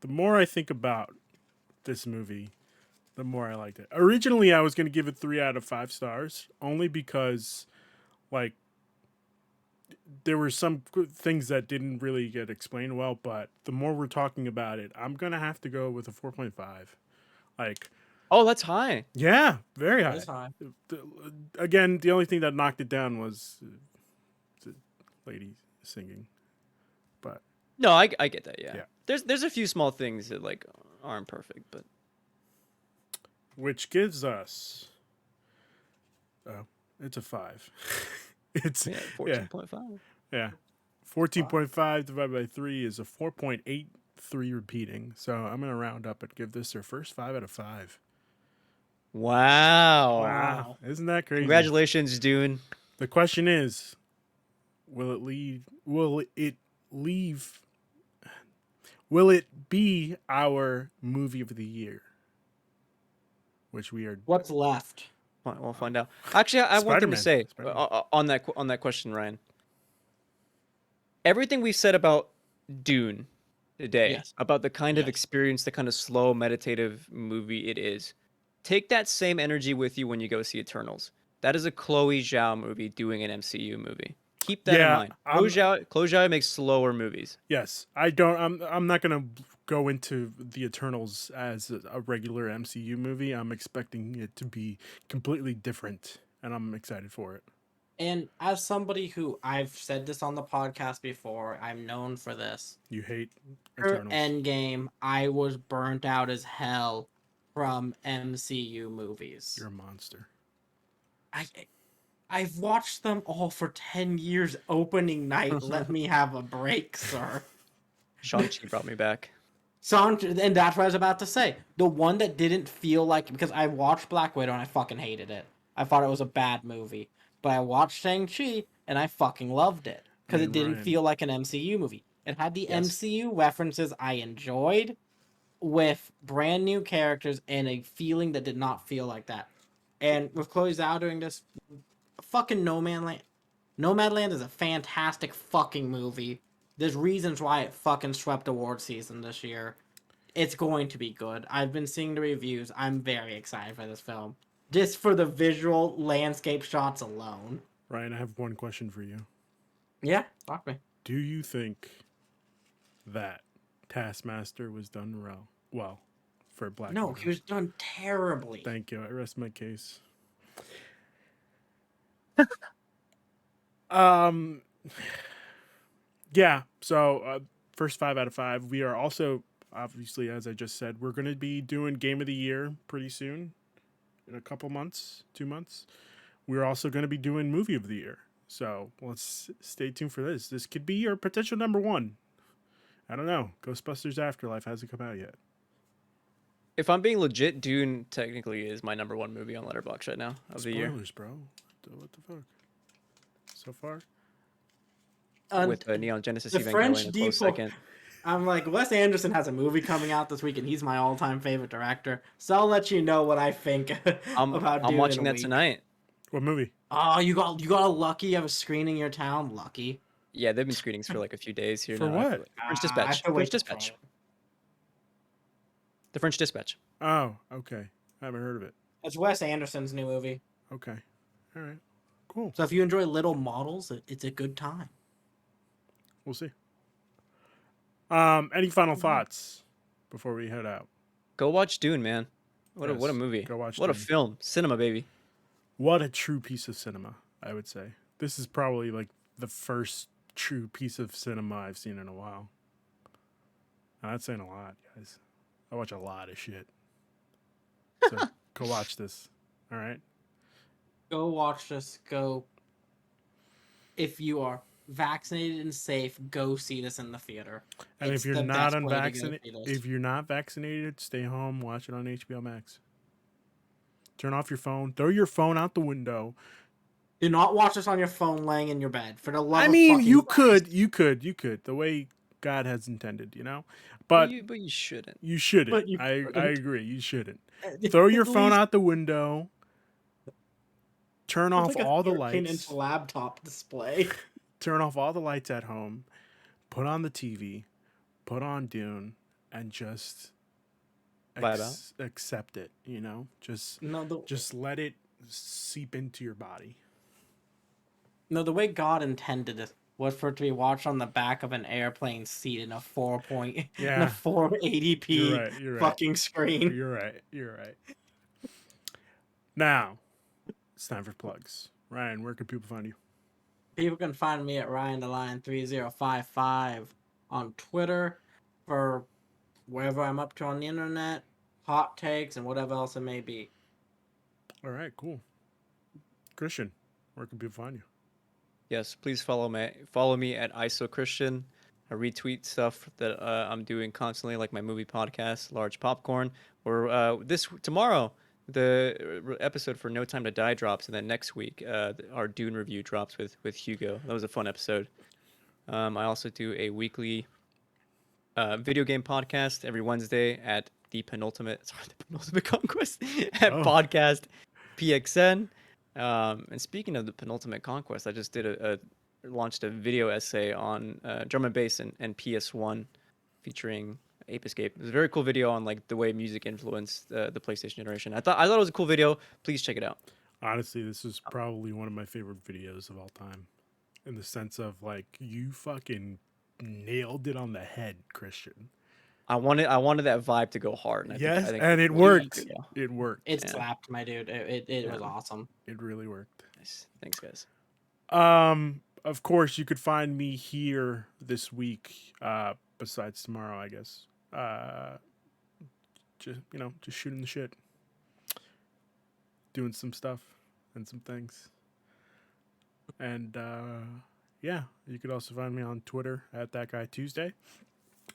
Speaker 2: the more I think about this movie, the more I liked it. Originally, I was going to give it 3 out of 5 stars, only because, like, there were some good things that didn't really get explained well. But the more we're talking about it, I'm gonna have to go with a 4.5. Like,
Speaker 1: Oh, that's high.
Speaker 2: yeah, very high.
Speaker 3: That's high.
Speaker 2: Again, the only thing that knocked it down was the lady singing. But
Speaker 1: No, I get that. Yeah.
Speaker 2: Yeah.
Speaker 1: There's a few small things that like aren't perfect, but
Speaker 2: which gives us, it's a 5. It's
Speaker 1: yeah, 14.5.
Speaker 2: Yeah. 14.5 divided by 3 is a 4.83 repeating. So I'm going to round up and give this their first 5 out of 5.
Speaker 1: Wow.
Speaker 3: Wow.
Speaker 2: Isn't that crazy?
Speaker 1: Congratulations, Dune.
Speaker 2: The question is, will it be our movie of the year? Which we are.
Speaker 3: What's left?
Speaker 1: We'll find out. Actually, I have one thing to
Speaker 2: Spider-Man.
Speaker 1: say
Speaker 2: Spider-Man.
Speaker 1: on that question, Ryan. Everything we said about Dune today,
Speaker 3: Yes.
Speaker 1: about the kind of
Speaker 3: Yes.
Speaker 1: experience, the kind of slow, meditative movie it is, take that same energy with you when you go see Eternals. That is a Chloe Zhao movie doing an MCU movie. Keep that in mind. Chloe Zhao makes slower movies.
Speaker 2: Yes, I'm not gonna go into the Eternals as a regular MCU movie. I'm expecting it to be completely different, and I'm excited for it.
Speaker 3: And as somebody who, I've said this on the podcast before, I'm known for this.
Speaker 2: You hate
Speaker 3: For
Speaker 2: Eternals.
Speaker 3: Endgame, I was burnt out as hell from MCU movies.
Speaker 2: You're a monster.
Speaker 3: I've watched them all for 10 years opening night. Let me have a break, sir.
Speaker 1: Shang-Chi brought me back.
Speaker 3: And that's what I was about to say. The one that didn't feel like, because I watched Black Widow and I fucking hated it. I thought it was a bad movie. But I watched Shang-Chi and I fucking loved it. Because it didn't
Speaker 2: Ryan.
Speaker 3: feel like an MCU movie. It had the
Speaker 1: Yes.
Speaker 3: MCU references I enjoyed with brand new characters and a feeling that did not feel like that. And with Chloe Zhao doing this, fucking Nomadland is a fantastic fucking movie. There's reasons why it fucking swept award season this year. It's going to be good. I've been seeing the reviews. I'm very excited for this film. just for the visual landscape shots alone.
Speaker 2: Ryan, I have one question for you.
Speaker 3: Yeah, fuck me.
Speaker 2: Do you think that Taskmaster was done well for Black
Speaker 3: No,
Speaker 2: Widow?
Speaker 3: he was done terribly.
Speaker 2: Thank you. I rest my case. Yeah. So first 5 out of 5. We are also obviously, as I just said, we're going to be doing Game of the Year pretty soon, in a couple months, 2 months. We're also going to be doing Movie of the Year. So let's stay tuned for this. This could be your potential number one. I don't know. Ghostbusters Afterlife hasn't come out yet.
Speaker 1: If I'm being legit, Dune technically is my number one movie on Letterboxd right now of the year.
Speaker 2: Spoilers, bro. What the fuck? So far?
Speaker 1: With Neon Genesis
Speaker 3: the
Speaker 1: Evangelion
Speaker 3: French
Speaker 1: a close
Speaker 3: depot.
Speaker 1: second.
Speaker 3: I'm like, Wes Anderson has a movie coming out this week, and he's my all-time favorite director. So I'll let you know what I think about
Speaker 1: I'm
Speaker 3: Dune
Speaker 1: watching
Speaker 3: in a
Speaker 1: that
Speaker 3: week.
Speaker 1: tonight.
Speaker 2: What movie?
Speaker 3: Oh, you got a lucky. You have a screening in your town. Lucky.
Speaker 1: Yeah, they've been screenings for like a few days here
Speaker 2: For
Speaker 1: now. I
Speaker 2: what?
Speaker 1: feel like. French
Speaker 3: I
Speaker 1: Dispatch.
Speaker 3: have to
Speaker 1: French
Speaker 3: wait till
Speaker 1: Dispatch.
Speaker 3: Friday.
Speaker 1: The French Dispatch.
Speaker 2: Oh, okay. I haven't heard of it.
Speaker 3: It's Wes Anderson's new movie.
Speaker 2: Okay. All right. Cool.
Speaker 3: So if you enjoy little models, it's a good time.
Speaker 2: We'll see. Any final thoughts before we head out?
Speaker 1: Go watch Dune, man. What a
Speaker 2: Yes,
Speaker 1: movie.
Speaker 2: go watch
Speaker 1: What a
Speaker 2: Dune.
Speaker 1: film. Cinema, baby.
Speaker 2: What a true piece of cinema, I would say. This is probably like the first true piece of cinema I've seen in a while. And that's saying a lot, guys. I watch a lot of shit. So go watch this. All right.
Speaker 3: Go watch this. Go. If you are vaccinated and safe, go see this in the theater.
Speaker 2: And
Speaker 3: It's
Speaker 2: if you're
Speaker 3: the
Speaker 2: not
Speaker 3: best way to go
Speaker 2: unvaccinated,
Speaker 3: see this.
Speaker 2: if you're not vaccinated, stay home, watch it on HBO Max. Turn off your phone. Throw your phone out the window.
Speaker 3: Do not watch this on your phone laying in your bed. For the love
Speaker 2: I
Speaker 3: of
Speaker 2: mean,
Speaker 3: fucking
Speaker 2: you
Speaker 3: Christ.
Speaker 2: could. The way God has intended,
Speaker 1: But
Speaker 2: But
Speaker 1: you shouldn't.
Speaker 2: you shouldn't.
Speaker 3: But you
Speaker 2: I
Speaker 3: shouldn't.
Speaker 2: agree. You shouldn't. Throw your
Speaker 3: At
Speaker 2: phone
Speaker 3: least
Speaker 2: out the window. Turn
Speaker 3: it's
Speaker 2: off
Speaker 3: like a
Speaker 2: all the
Speaker 3: 13-inch
Speaker 2: lights.
Speaker 3: laptop display.
Speaker 2: Turn off all the lights at home. Put on the TV. Put on Dune, and just
Speaker 1: Vibe out.
Speaker 2: accept it. Just
Speaker 3: No,
Speaker 2: just let it seep into your body.
Speaker 3: the way God intended it was for it to be watched on the back of an airplane seat in a 480p
Speaker 2: You're right.
Speaker 3: fucking screen.
Speaker 2: You're right. Now, it's time for plugs. Ryan, where can people find you?
Speaker 3: People can find me at Ryan the Lion 3055 on Twitter for wherever I'm up to on the internet, hot takes, and whatever else it may be.
Speaker 2: All right, cool. Christian, where can people find you?
Speaker 1: Yes, please follow me. Follow me at ISO Christian. I retweet stuff that I'm doing constantly, like my movie podcast, Large Popcorn. Or tomorrow, the episode for No Time to Die drops, and then next week, our Dune review drops with Hugo. That was a fun episode. I also do a weekly video game podcast every Wednesday at the penultimate conquest at podcast PXN. And speaking of the penultimate conquest, I just did launched a video essay on drum and bass and PS1 featuring Ape Escape. It was a very cool video on like the way music influenced the PlayStation generation. I thought it was a cool video. Please check it out.
Speaker 2: Honestly, this is probably one of my favorite videos of all time, in the sense of like you fucking nailed it on the head, Christian.
Speaker 1: I wanted that vibe to go hard. And I think
Speaker 2: and it worked. It worked.
Speaker 3: It slapped, my dude. It was awesome.
Speaker 2: It really worked.
Speaker 1: Nice. Thanks, guys.
Speaker 2: Of course, you could find me here this week. Besides tomorrow, I guess. Just shooting the shit, doing some stuff and some things. And yeah, you could also find me on Twitter at That Guy Tuesday.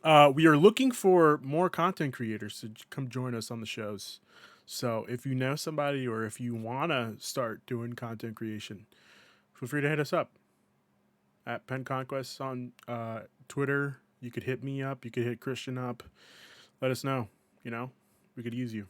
Speaker 2: We are looking for more content creators to come join us on the shows. So if you know somebody or if you want to start doing content creation, feel free to hit us up at Pen Conquest on Twitter. You could hit me up. You could hit Christian up. Let us know. We could use you.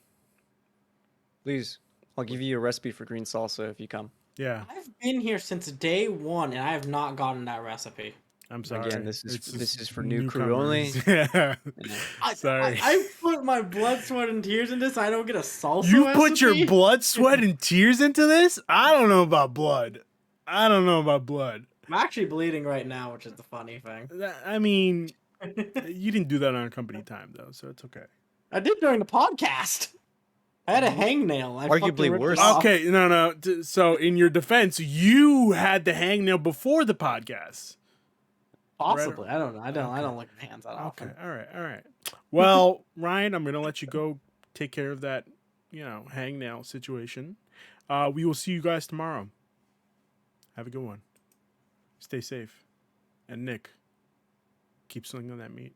Speaker 1: Please, I'll give you a recipe for green salsa if you come.
Speaker 2: Yeah.
Speaker 3: I've been here since day one, and I have not gotten that recipe.
Speaker 2: I'm sorry.
Speaker 1: Again, this is
Speaker 2: It's
Speaker 1: this
Speaker 2: just
Speaker 1: is for new crew only.
Speaker 2: newcomers. Yeah.
Speaker 1: Yeah.
Speaker 2: Sorry.
Speaker 3: I put my blood, sweat, and tears in this. I don't get a salsa
Speaker 2: You put your
Speaker 3: recipe?
Speaker 2: blood, sweat, and tears into this? I don't know about blood. I don't know about blood.
Speaker 3: I'm actually bleeding right now, which is the funny thing.
Speaker 2: I mean, you didn't do that on company time, though, so it's okay.
Speaker 3: I did during the podcast. I had a hangnail. I
Speaker 1: Arguably
Speaker 3: fucking ripped it
Speaker 1: worse.
Speaker 3: off.
Speaker 2: Okay, no. So, in your defense, you had the hangnail before the podcast.
Speaker 3: Possibly. I don't know. I don't look at my hands that
Speaker 2: Okay,
Speaker 3: often.
Speaker 2: all right. Well, Ryan, I'm going to let you go take care of that, hangnail situation. We will see you guys tomorrow. Have a good one. Stay safe. And Nick, keep slinging that meat.